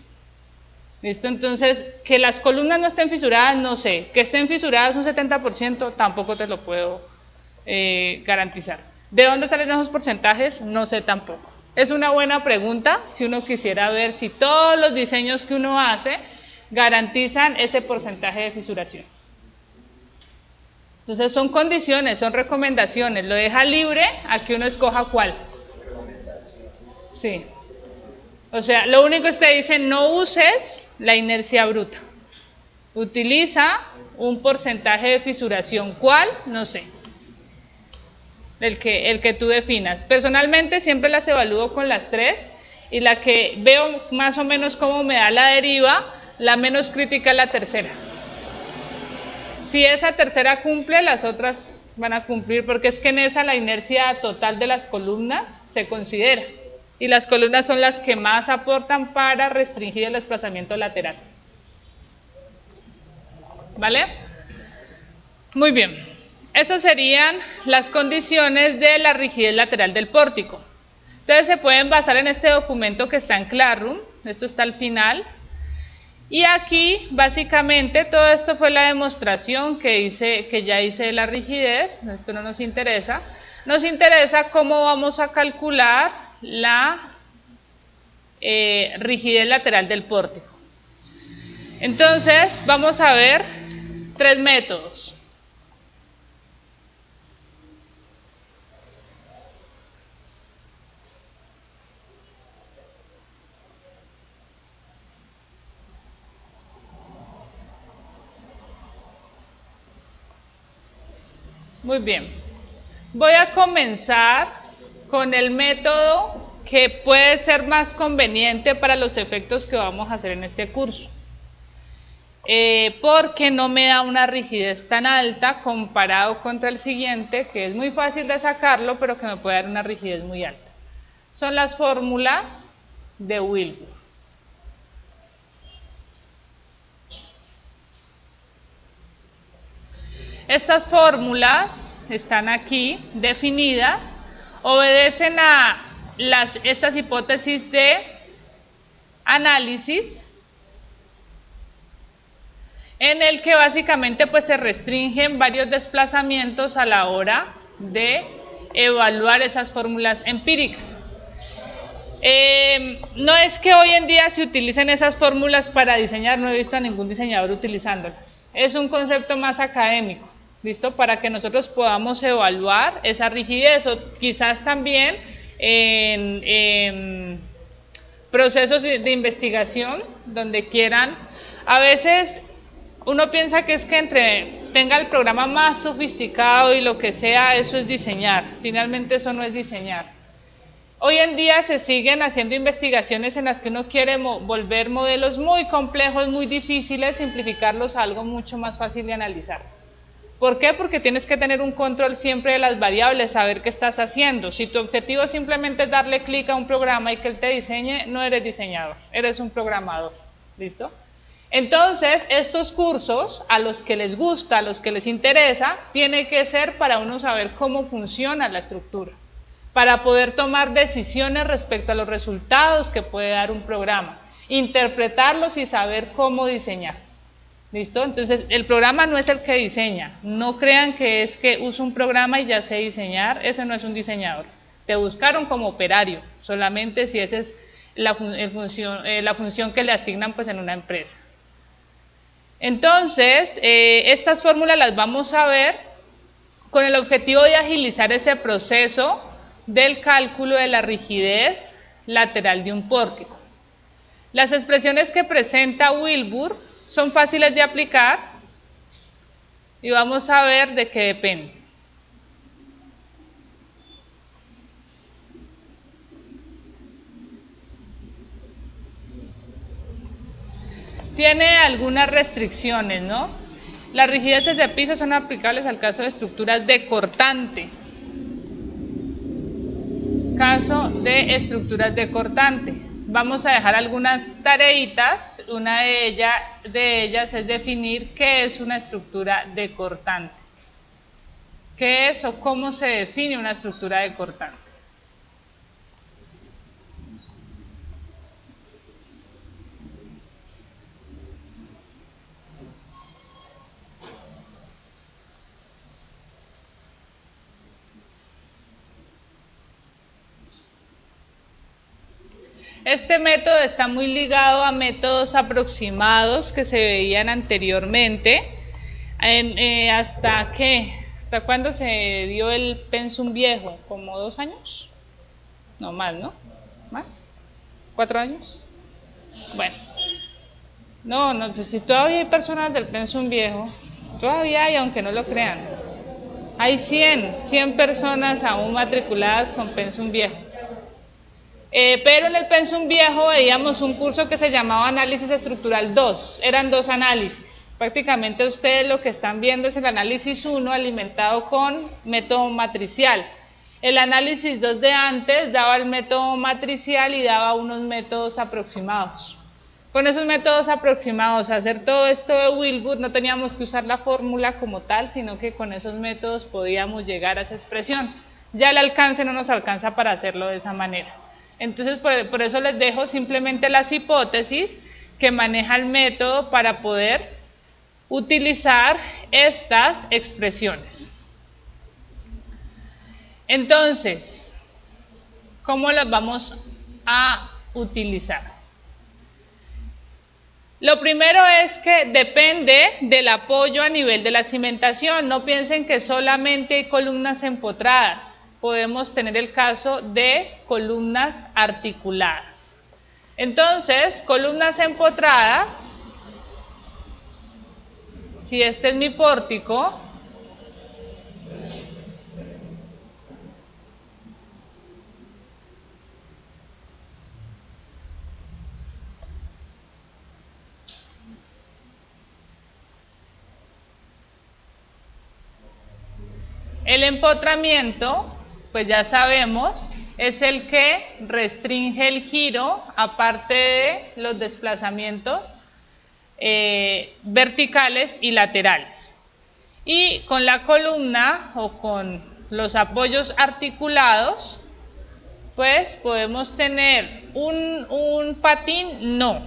¿Listo? Entonces, que las columnas no estén fisuradas, no sé. Que estén fisuradas un 70%, tampoco te lo puedo garantizar. ¿De dónde salen esos porcentajes? No sé tampoco. Es una buena pregunta si uno quisiera ver si todos los diseños que uno hace garantizan ese porcentaje de fisuración. Entonces son condiciones, son recomendaciones, lo deja libre a que uno escoja cuál. Sí. O sea, lo único que usted dice, no uses la inercia bruta. Utiliza un porcentaje de fisuración. ¿Cuál? No sé. El que tú definas. Personalmente siempre las evalúo con las tres y la que veo más o menos cómo me da la deriva, la menos crítica es la tercera. Si esa tercera cumple, las otras van a cumplir porque es que en esa la inercia total de las columnas se considera y las columnas son las que más aportan para restringir el desplazamiento lateral. ¿Vale? Muy bien. Estas serían las condiciones de la rigidez lateral del pórtico. Entonces se pueden basar en este documento que está en Classroom, esto está al final. Y aquí básicamente todo esto fue la demostración que ya hice de la rigidez, esto no nos interesa. Nos interesa cómo vamos a calcular la rigidez lateral del pórtico. Entonces vamos a ver tres métodos. Muy bien, voy a comenzar con el método que puede ser más conveniente para los efectos que vamos a hacer en este curso, porque no me da una rigidez tan alta comparado contra el siguiente, que es muy fácil de sacarlo, pero que me puede dar una rigidez muy alta. Son las fórmulas de Wilbur. Estas fórmulas están aquí definidas, obedecen a estas hipótesis de análisis. en el que básicamente pues se restringen varios desplazamientos a la hora de evaluar esas fórmulas empíricas. No es que hoy en día se utilicen esas fórmulas para diseñar, no he visto a ningún diseñador utilizándolas. Es un concepto más académico, ¿listo? Para que nosotros podamos evaluar esa rigidez o quizás también en procesos de investigación donde quieran. A veces uno piensa que es que entre tenga el programa más sofisticado y lo que sea, eso es diseñar. Finalmente eso no es diseñar. Hoy en día se siguen haciendo investigaciones en las que uno quiere volver modelos muy complejos, muy difíciles, simplificarlos a algo mucho más fácil de analizar. ¿Por qué? Porque tienes que tener un control siempre de las variables, saber qué estás haciendo. Si tu objetivo simplemente es darle clic a un programa y que él te diseñe, no eres diseñador, eres un programador. ¿Listo? Entonces, estos cursos, a los que les gusta, a los que les interesa, tiene que ser para uno saber cómo funciona la estructura, para poder tomar decisiones respecto a los resultados que puede dar un programa, interpretarlos y saber cómo diseñar. ¿Listo? Entonces, el programa no es el que diseña. No crean que es que uso un programa y ya sé diseñar. Ese no es un diseñador. Te buscaron como operario, solamente si esa es la función que le asignan pues en una empresa. Entonces, estas fórmulas las vamos a ver con el objetivo de agilizar ese proceso del cálculo de la rigidez lateral de un pórtico. Las expresiones que presenta Wilbur son fáciles de aplicar y vamos a ver de qué depende. Tiene algunas restricciones, ¿no? Las rigideces de piso son aplicables al caso de estructuras de cortante. Caso de estructuras de cortante. Vamos a dejar algunas tareitas. Una de ellas es definir qué es una estructura de cortante. ¿Qué es o cómo se define una estructura de cortante? Este método está muy ligado a métodos aproximados que se veían anteriormente. ¿Hasta cuándo se dio el pensum viejo? ¿Como 2 años? No, más, ¿no? ¿Más? ¿4 años? Bueno. No, pues si todavía hay personas del pensum viejo, todavía hay, aunque no lo crean. Hay 100 personas aún matriculadas con pensum viejo. Pero en el pensum viejo veíamos un curso que se llamaba Análisis Estructural 2, eran 2 análisis. Prácticamente ustedes lo que están viendo es el análisis 1 alimentado con método matricial. El análisis 2 de antes daba el método matricial y daba unos métodos aproximados. Con esos métodos aproximados, hacer todo esto de Wilbur, no teníamos que usar la fórmula como tal, sino que con esos métodos podíamos llegar a esa expresión. Ya el alcance no nos alcanza para hacerlo de esa manera. Entonces, por eso les dejo simplemente las hipótesis que maneja el método para poder utilizar estas expresiones. Entonces, ¿cómo las vamos a utilizar? Lo primero es que depende del apoyo a nivel de la cimentación. No piensen que solamente hay columnas empotradas. Podemos tener el caso de columnas articuladas. Entonces, columnas empotradas, si este es mi pórtico, el empotramiento, pues ya sabemos, es el que restringe el giro aparte de los desplazamientos verticales y laterales. Y con la columna o con los apoyos articulados, pues podemos tener un patín, no.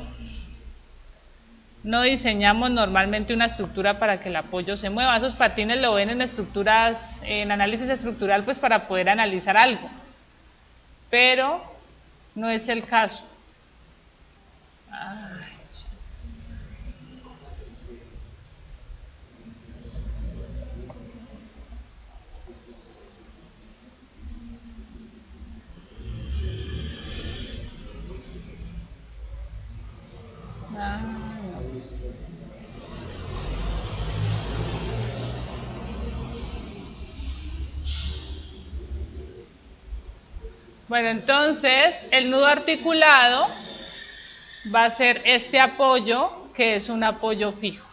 no diseñamos normalmente una estructura para que el apoyo se mueva. Esos patines lo ven en estructuras, en análisis estructural, pues para poder analizar algo. Pero no es el caso. Ay, sí. Bueno, entonces el nudo articulado va a ser este apoyo, que es un apoyo fijo.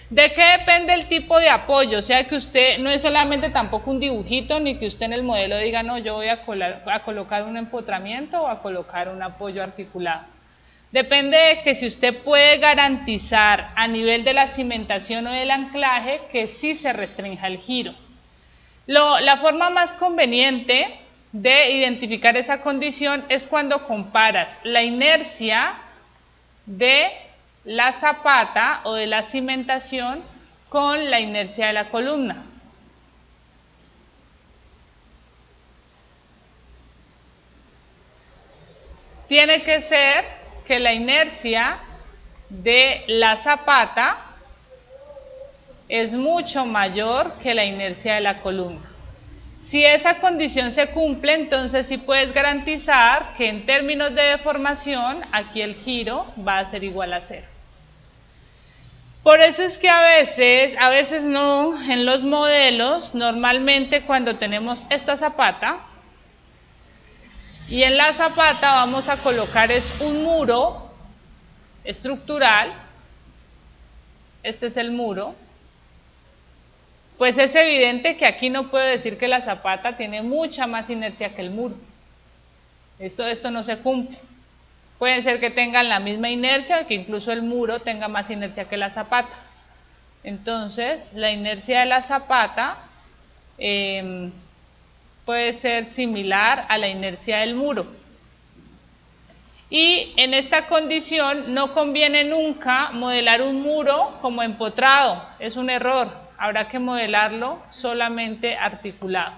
¿De qué depende el tipo de apoyo? O sea que usted no es solamente tampoco un dibujito, ni que usted en el modelo diga, no, yo voy a colocar un empotramiento o a colocar un apoyo articulado. Depende de que si usted puede garantizar a nivel de la cimentación o del anclaje que sí se restrinja el giro. La forma más conveniente de identificar esa condición es cuando comparas la inercia de la zapata o de la cimentación con la inercia de la columna. Tiene que ser que la inercia de la zapata es mucho mayor que la inercia de la columna. Si esa condición se cumple, entonces sí puedes garantizar que en términos de deformación, aquí el giro va a ser igual a 0. Por eso es que a veces no, en los modelos, normalmente cuando tenemos esta zapata, y en la zapata vamos a colocar es un muro estructural, este es el muro, pues es evidente que aquí no puedo decir que la zapata tiene mucha más inercia que el muro. Esto no se cumple. Puede ser que tengan la misma inercia o que incluso el muro tenga más inercia que la zapata. Entonces, la inercia de la zapata puede ser similar a la inercia del muro. Y en esta condición no conviene nunca modelar un muro como empotrado, es un error. Habrá que modelarlo solamente articulado.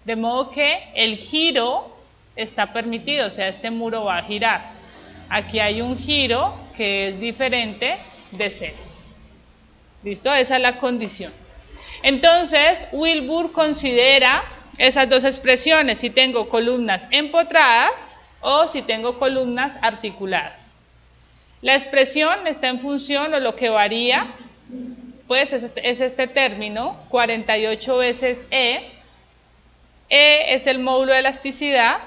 De modo que el giro está permitido, o sea, este muro va a girar. Aquí hay un giro que es diferente de 0. ¿Listo? Esa es la condición. Entonces, Wilbur considera esas dos expresiones, si tengo columnas empotradas o si tengo columnas articuladas. La expresión está en función, o lo que varía, pues es este término, 48 veces E. E es el módulo de elasticidad.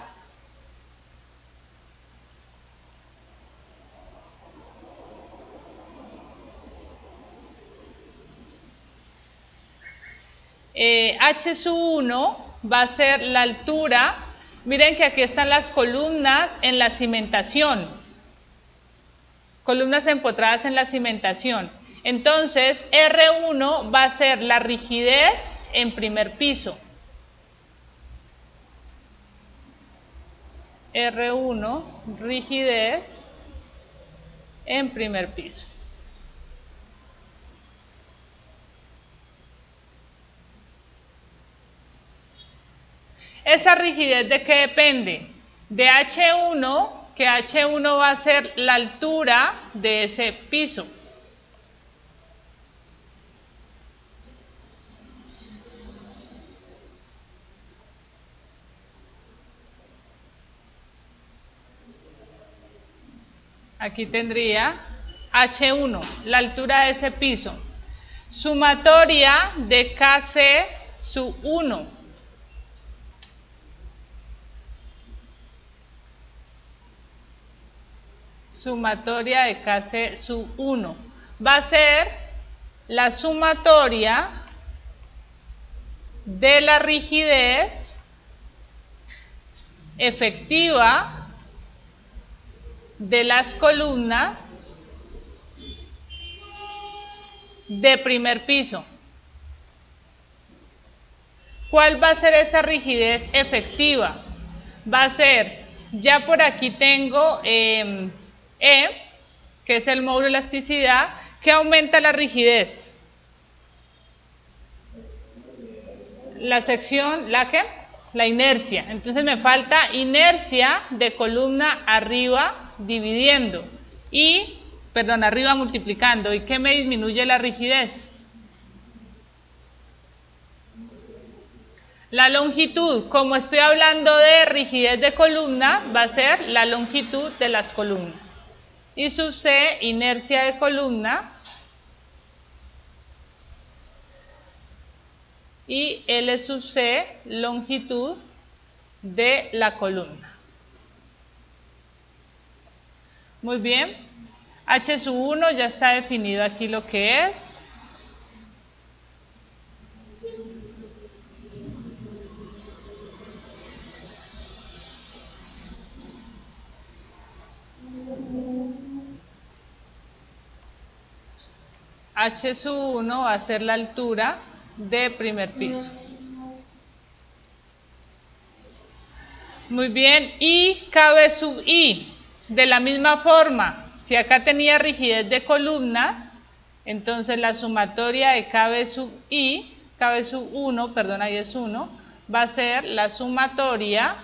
H sub 1 va a ser la altura. Miren que aquí están las columnas en la cimentación. Columnas empotradas en la cimentación. Entonces, R1 va a ser la rigidez en primer piso. R1, rigidez en primer piso. ¿Esa rigidez de qué depende? De H1, que H1 va a ser la altura de ese piso. Aquí tendría H1, la altura de ese piso. Sumatoria de KC sub 1. Sumatoria de KC sub 1. Va a ser la sumatoria de la rigidez efectiva de las columnas de primer piso. ¿Cuál va a ser esa rigidez efectiva? Va a ser, ya por aquí tengo E, que es el módulo de elasticidad, que aumenta la rigidez. La sección, ¿la qué? La inercia. Entonces me falta inercia de columna arriba dividiendo y, perdón, arriba multiplicando. ¿Y qué me disminuye la rigidez? La longitud. Como estoy hablando de rigidez de columna, va a ser la longitud de las columnas. Y sub C, inercia de columna. Y L sub C, longitud de la columna. Muy bien. H sub 1 ya está definido aquí lo que es. H sub 1 va a ser la altura de primer piso. Muy bien, y KB sub I, de la misma forma, si acá tenía rigidez de columnas, entonces la sumatoria de KB sub I, KB sub 1, perdón, ahí es 1, va a ser la sumatoria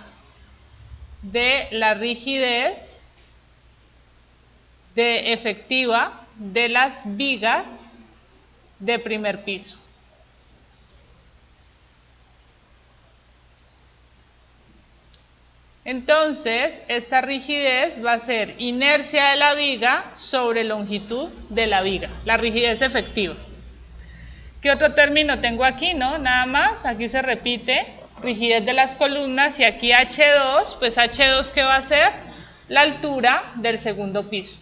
de la rigidez efectiva de las vigas de primer piso. Entonces, esta rigidez va a ser inercia de la viga sobre longitud de la viga, la rigidez efectiva. ¿Qué otro término tengo aquí? No, nada más, aquí se repite rigidez de las columnas y aquí H2, pues H2 ¿qué va a ser? La altura del segundo piso.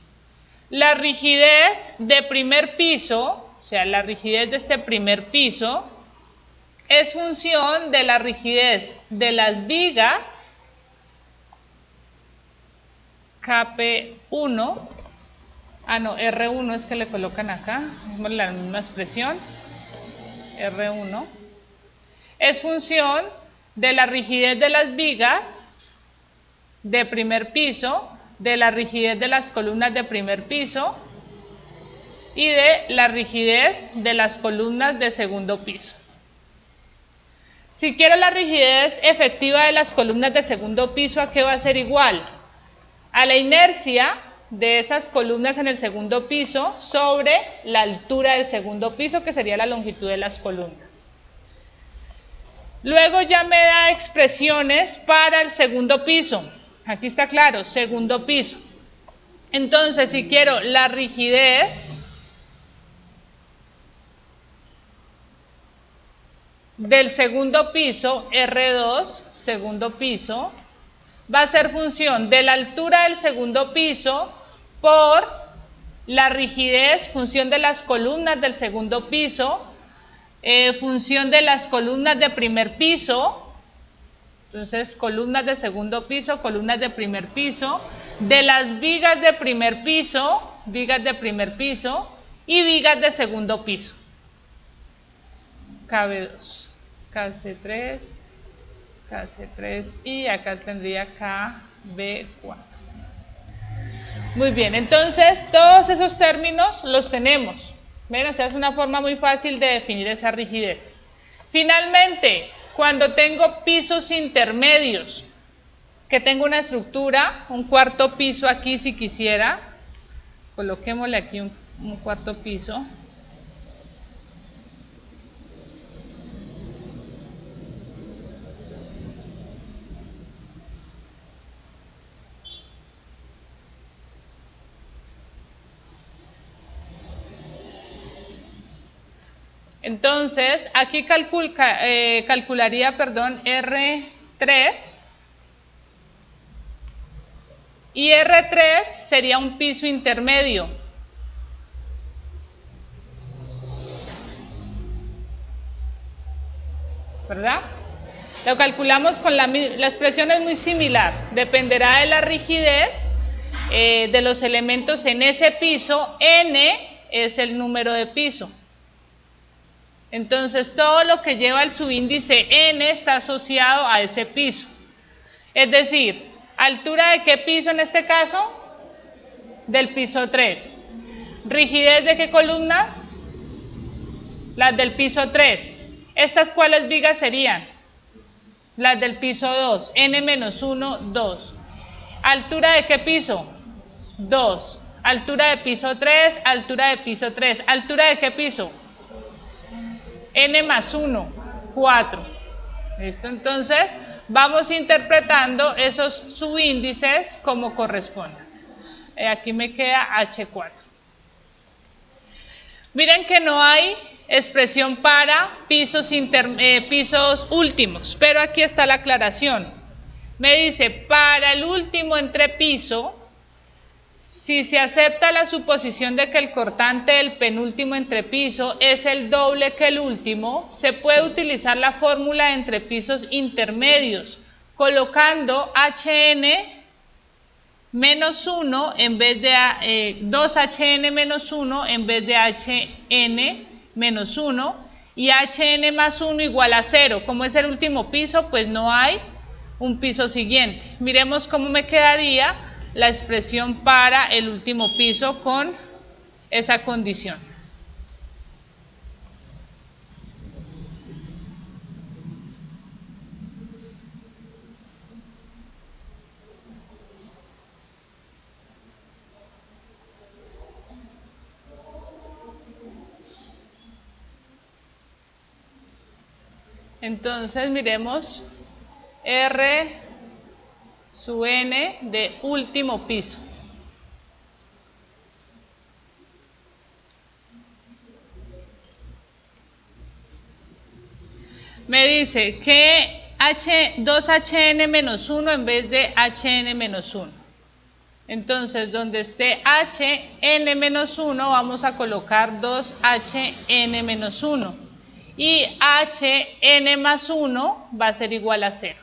La rigidez de primer piso, o sea, la rigidez de este primer piso, es función de la rigidez de las vigas KP1, R1 es que le colocan acá, es la misma expresión, R1, es función de la rigidez de las vigas de primer piso, de la rigidez de las columnas de primer piso y de la rigidez de las columnas de segundo piso. Si quiero la rigidez efectiva de las columnas de segundo piso, ¿a qué va a ser igual? A la inercia de esas columnas en el segundo piso sobre la altura del segundo piso, que sería la longitud de las columnas. Luego ya me da expresiones para el segundo piso. Aquí está claro, segundo piso. Entonces, si quiero la rigidez del segundo piso, R2, segundo piso, va a ser función de la altura del segundo piso por la rigidez, función de las columnas del segundo piso, función de las columnas de primer piso, entonces columnas de segundo piso, columnas de primer piso, de las vigas de primer piso y vigas de segundo piso. KB2, KC3, KC3 y acá tendría KB4. Muy bien, entonces todos esos términos los tenemos. ¿Ven? O sea, es una forma muy fácil de definir esa rigidez. Finalmente, cuando tengo pisos intermedios, que tengo una estructura, un cuarto piso aquí si quisiera, coloquémosle aquí un cuarto piso. Entonces, aquí calcularía, perdón, R3 y R3 sería un piso intermedio. ¿Verdad? Lo calculamos con la expresión es muy similar, dependerá de la rigidez de los elementos en ese piso, N es el número de piso. Entonces, todo lo que lleva el subíndice N está asociado a ese piso. Es decir, ¿altura de qué piso en este caso? Del piso 3. ¿Rigidez de qué columnas? Las del piso 3. ¿Estas cuáles vigas serían? Las del piso 2. N-1, 2. ¿Altura de qué piso? 2. Altura de piso 3, altura de piso 3. ¿Altura de qué piso? N más 1, 4. ¿Listo? Entonces, vamos interpretando esos subíndices como correspondan. Aquí me queda H4. Miren que no hay expresión para pisos últimos, pero aquí está la aclaración. Me dice, para el último entrepiso, si se acepta la suposición de que el cortante del penúltimo entrepiso es el doble que el último, se puede utilizar la fórmula de entrepisos intermedios, colocando HN menos 1 en vez de 2HN menos 1 en vez de HN menos 1 y HN más 1 igual a 0. Como es el último piso, pues no hay un piso siguiente. Miremos cómo me quedaría la expresión para el último piso con esa condición. Entonces miremos R sub n de último piso. Me dice que 2HN menos 1 en vez de HN menos 1. Entonces, donde esté HN menos 1, vamos a colocar 2HN menos 1. Y HN más 1 va a ser igual a 0.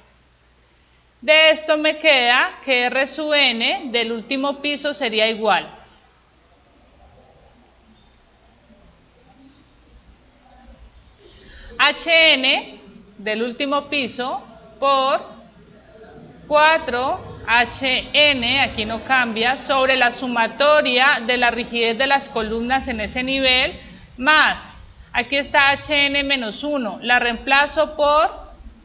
De esto me queda que R sub n del último piso sería igual HN del último piso por 4HN, aquí no cambia, sobre la sumatoria de la rigidez de las columnas en ese nivel, más, aquí está HN menos 1, la reemplazo por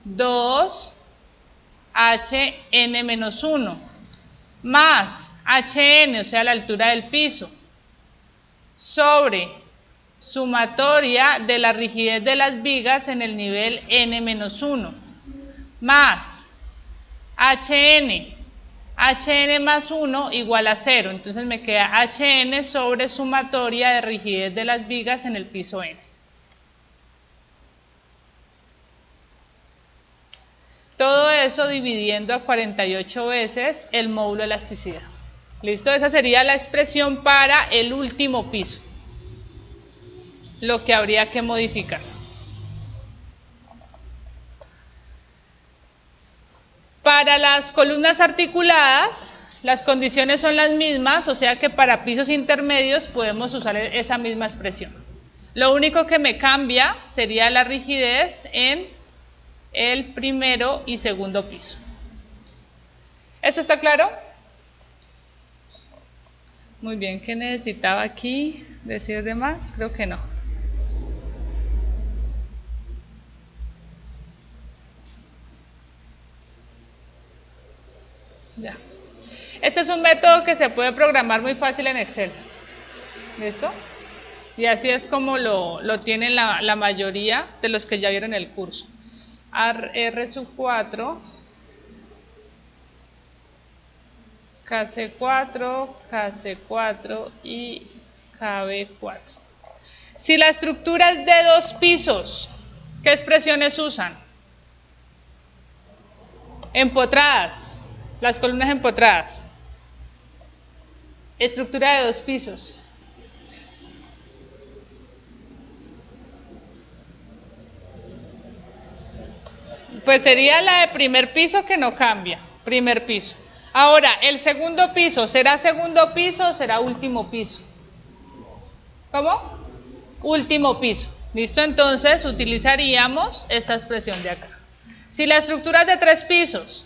2HN menos 1, más HN, o sea la altura del piso, sobre sumatoria de la rigidez de las vigas en el nivel N-1, más HN más 1 igual a 0, entonces me queda HN sobre sumatoria de rigidez de las vigas en el piso N. Todo eso dividiendo a 48 veces el módulo de elasticidad. ¿Listo? Esa sería la expresión para el último piso, lo que habría que modificar. Para las columnas articuladas, las condiciones son las mismas, o sea que para pisos intermedios podemos usar esa misma expresión. Lo único que me cambia sería la rigidez en el primero y segundo piso. ¿Eso está claro? Muy bien, ¿qué necesitaba aquí decir de más? Creo que no. Ya. Este es un método que se puede programar muy fácil en Excel. ¿Listo? Y así es como lo tienen la mayoría de los que ya vieron el curso. R sub 4, KC4, KC4 y KB4. Si la estructura es de 2 pisos, ¿qué expresiones usan? Empotradas, las columnas empotradas. Estructura de 2 pisos. Pues sería la de primer piso que no cambia, primer piso. Ahora, el segundo piso, ¿será segundo piso o será último piso? ¿Cómo? Último piso. ¿Listo? Entonces utilizaríamos esta expresión de acá. Si la estructura es de 3 pisos,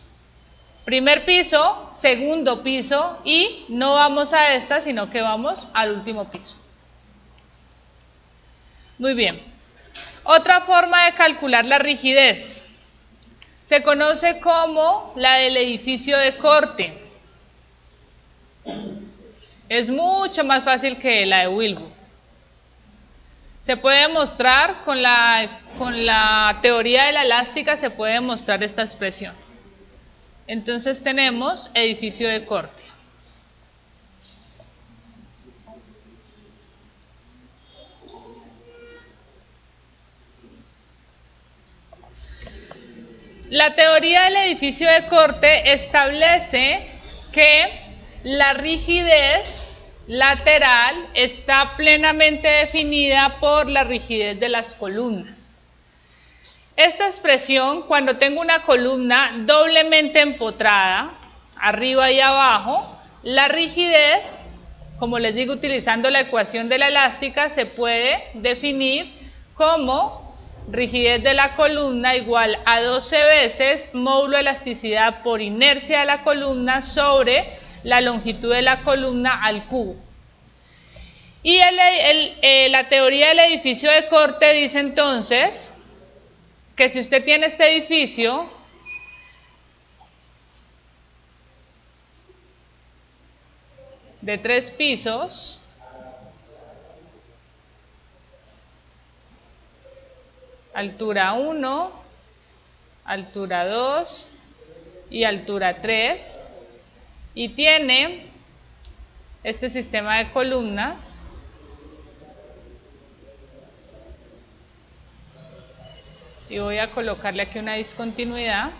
Primer piso, segundo piso y no vamos a esta, sino que vamos al último piso. Muy bien. Otra forma de calcular la rigidez se conoce como la del edificio de corte. Es mucho más fácil que la de Wilbur. Se puede demostrar con la teoría de la elástica, se puede demostrar esta expresión. Entonces tenemos edificio de corte. La teoría del edificio de corte establece que la rigidez lateral está plenamente definida por la rigidez de las columnas. Esta expresión, cuando tengo una columna doblemente empotrada, arriba y abajo, la rigidez, como les digo, utilizando la ecuación de la elástica, se puede definir como rigidez de la columna igual a 12 veces módulo de elasticidad por inercia de la columna sobre la longitud de la columna al cubo. Y la teoría del edificio de corte dice entonces que si usted tiene este edificio, de 3 pisos, altura 1, altura 2 y altura 3, y tiene este sistema de columnas, y voy a colocarle aquí una discontinuidad,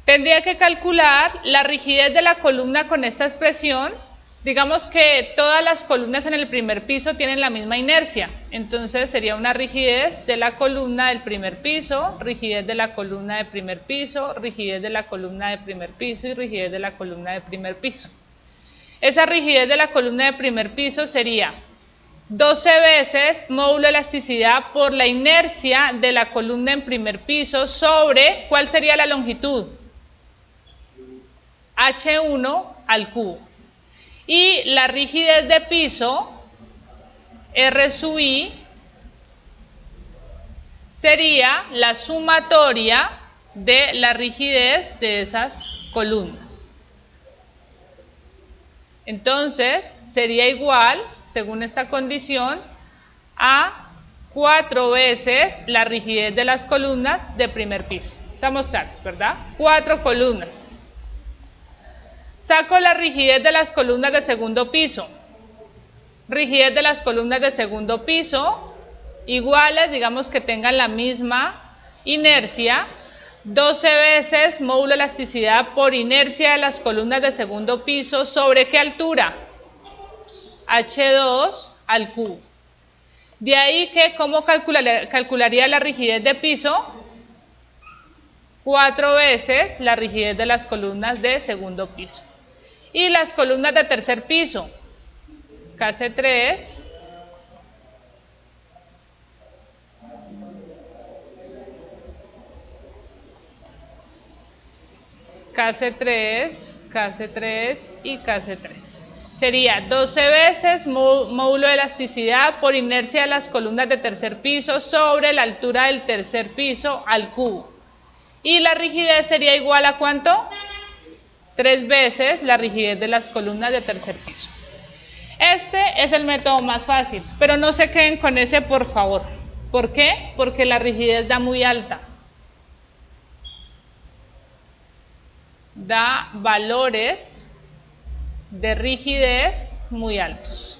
tendría que calcular la rigidez de la columna con esta expresión. Digamos que todas las columnas en el primer piso tienen la misma inercia, entonces sería una rigidez de la columna del primer piso, rigidez de la columna del primer piso, rigidez de la columna del primer piso y rigidez de la columna del primer piso. Esa rigidez de la columna del primer piso sería 12 veces módulo de elasticidad por la inercia de la columna en primer piso sobre, ¿cuál sería la longitud? H1 al cubo. Y la rigidez de piso, R sub I, sería la sumatoria de la rigidez de esas columnas. Entonces, sería igual, según esta condición, a 4 veces la rigidez de las columnas de primer piso. Estamos claros, ¿verdad? 4 columnas. Saco la rigidez de las columnas de segundo piso. Rigidez de las columnas de segundo piso, iguales, digamos que tengan la misma inercia, 12 veces módulo de elasticidad por inercia de las columnas de segundo piso, ¿sobre qué altura? H2 al cubo. De ahí que, ¿cómo calcularía la rigidez de piso? 4 veces la rigidez de las columnas de segundo piso. Y las columnas de tercer piso, KC3, KC3, KC3 y KC3. Sería 12 veces módulo de elasticidad por inercia de las columnas de tercer piso sobre la altura del tercer piso al cubo. Y la rigidez sería igual a ¿cuánto? 3 veces la rigidez de las columnas de tercer piso. Este es el método más fácil, pero no se queden con ese, por favor. ¿Por qué? Porque la rigidez da muy alta. Da valores de rigidez muy altos.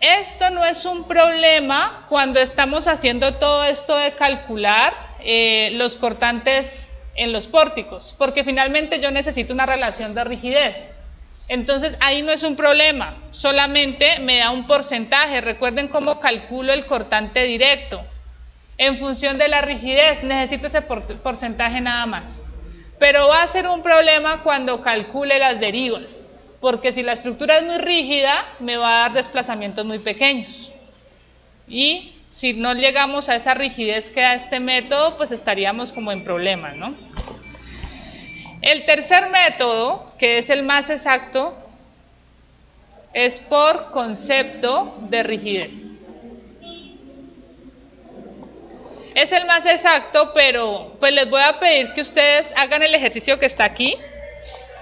Esto no es un problema cuando estamos haciendo todo esto de calcular los cortantes en los pórticos, porque finalmente yo necesito una relación de rigidez. Entonces ahí no es un problema, solamente me da un porcentaje. Recuerden cómo calculo el cortante directo. En función de la rigidez necesito ese porcentaje nada más. Pero va a ser un problema cuando calcule las derivas, porque si la estructura es muy rígida me va a dar desplazamientos muy pequeños. Y Si no llegamos a esa rigidez que da este método, pues estaríamos como en problemas, ¿no? El tercer método, que es el más exacto, es por concepto de rigidez. Es el más exacto, pero pues les voy a pedir que ustedes hagan el ejercicio que está aquí.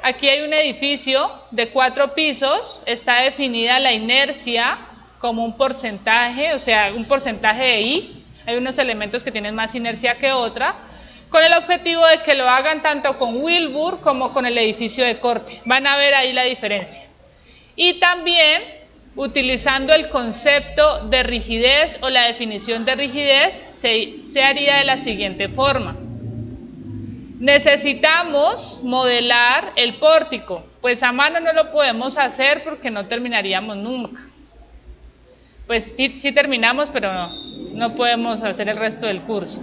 Aquí hay un edificio de 4 pisos, está definida la inercia como un porcentaje, o sea, un porcentaje de I. Hay unos elementos que tienen más inercia que otra, con el objetivo de que lo hagan tanto con Wilbur como con el edificio de corte. Van a ver ahí la diferencia. Y también, utilizando el concepto de rigidez o la definición de rigidez, se haría de la siguiente forma. Necesitamos modelar el pórtico, pues a mano no lo podemos hacer porque no terminaríamos nunca. Pues sí terminamos, pero no podemos hacer el resto del curso.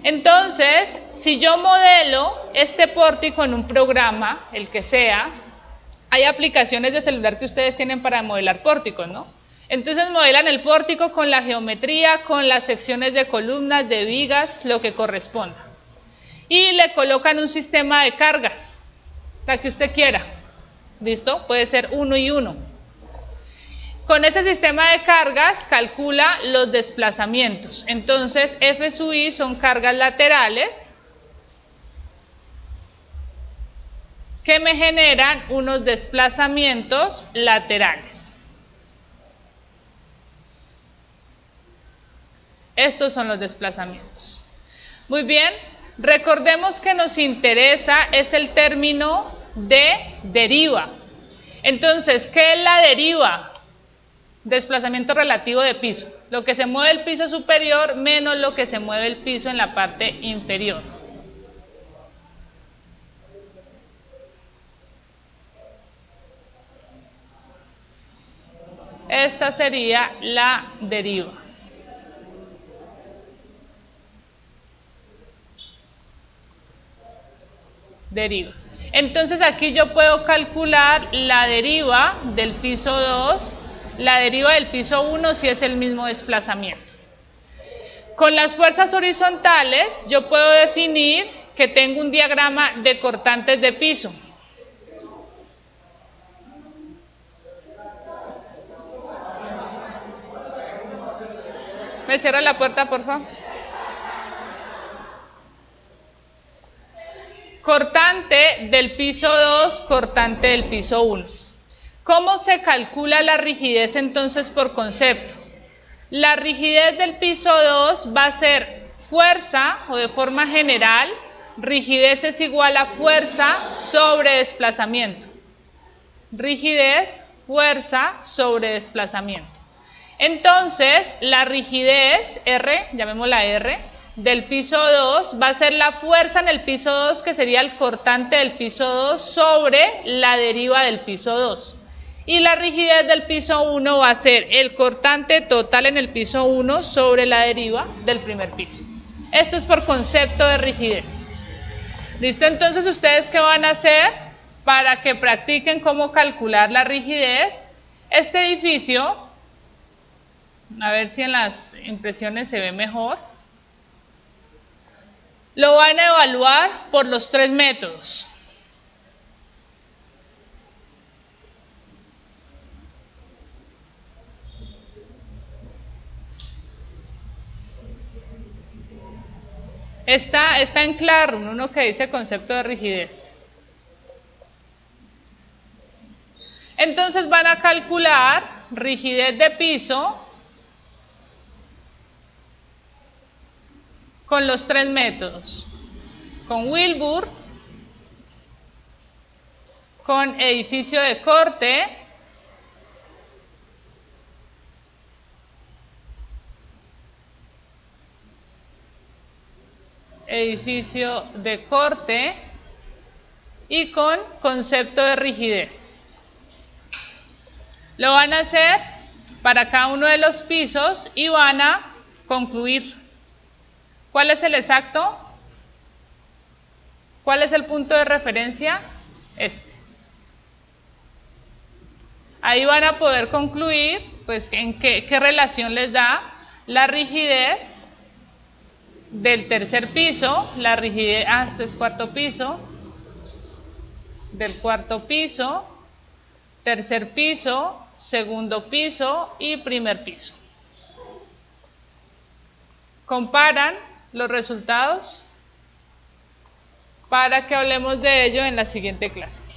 Entonces, si yo modelo este pórtico en un programa, el que sea, hay aplicaciones de celular que ustedes tienen para modelar pórticos, ¿no? Entonces modelan el pórtico con la geometría, con las secciones de columnas, de vigas, lo que corresponda. Y le colocan un sistema de cargas, la que usted quiera. ¿Listo? Puede ser 1 y 1. Con ese sistema de cargas calcula los desplazamientos. Entonces F sub I son cargas laterales que me generan unos desplazamientos laterales. Estos son los desplazamientos. Muy bien, recordemos que nos interesa es el término de deriva. Entonces, ¿qué es la deriva? Desplazamiento relativo de piso. Lo que se mueve el piso superior menos lo que se mueve el piso en la parte inferior. Esta sería la deriva. Deriva. Entonces aquí yo puedo calcular la deriva del piso 2, la deriva del piso 1 si es el mismo desplazamiento. Con las fuerzas horizontales yo puedo definir que tengo un diagrama de cortantes de piso. ¿Me cierra la puerta, por favor? Cortante del piso 2, cortante del piso 1. ¿Cómo se calcula la rigidez entonces por concepto? La rigidez del piso 2 va a ser fuerza, o de forma general, rigidez es igual a fuerza sobre desplazamiento. Rigidez, fuerza sobre desplazamiento. Entonces, la rigidez, R, llamémosla R, del piso 2 va a ser la fuerza en el piso 2, que sería el cortante del piso 2 sobre la deriva del piso 2. Y la rigidez del piso 1 va a ser el cortante total en el piso 1 sobre la deriva del primer piso. Esto es por concepto de rigidez. ¿Listo? Entonces, ¿ustedes qué van a hacer para que practiquen cómo calcular la rigidez? Este edificio, a ver si en las impresiones se ve mejor, lo van a evaluar por los 3 métodos. Está en claro, uno que dice concepto de rigidez. Entonces van a calcular rigidez de piso con los 3 métodos. Con Wilbur, con edificio de corte y con concepto de rigidez. Lo van a hacer para cada uno de los pisos y van a concluir. ¿Cuál es el exacto? ¿Cuál es el punto de referencia? Este. Ahí van a poder concluir pues en qué relación les da la rigidez del tercer piso, la rigidez, este es cuarto piso, del cuarto piso, tercer piso, segundo piso y primer piso. Comparan los resultados para que hablemos de ello en la siguiente clase.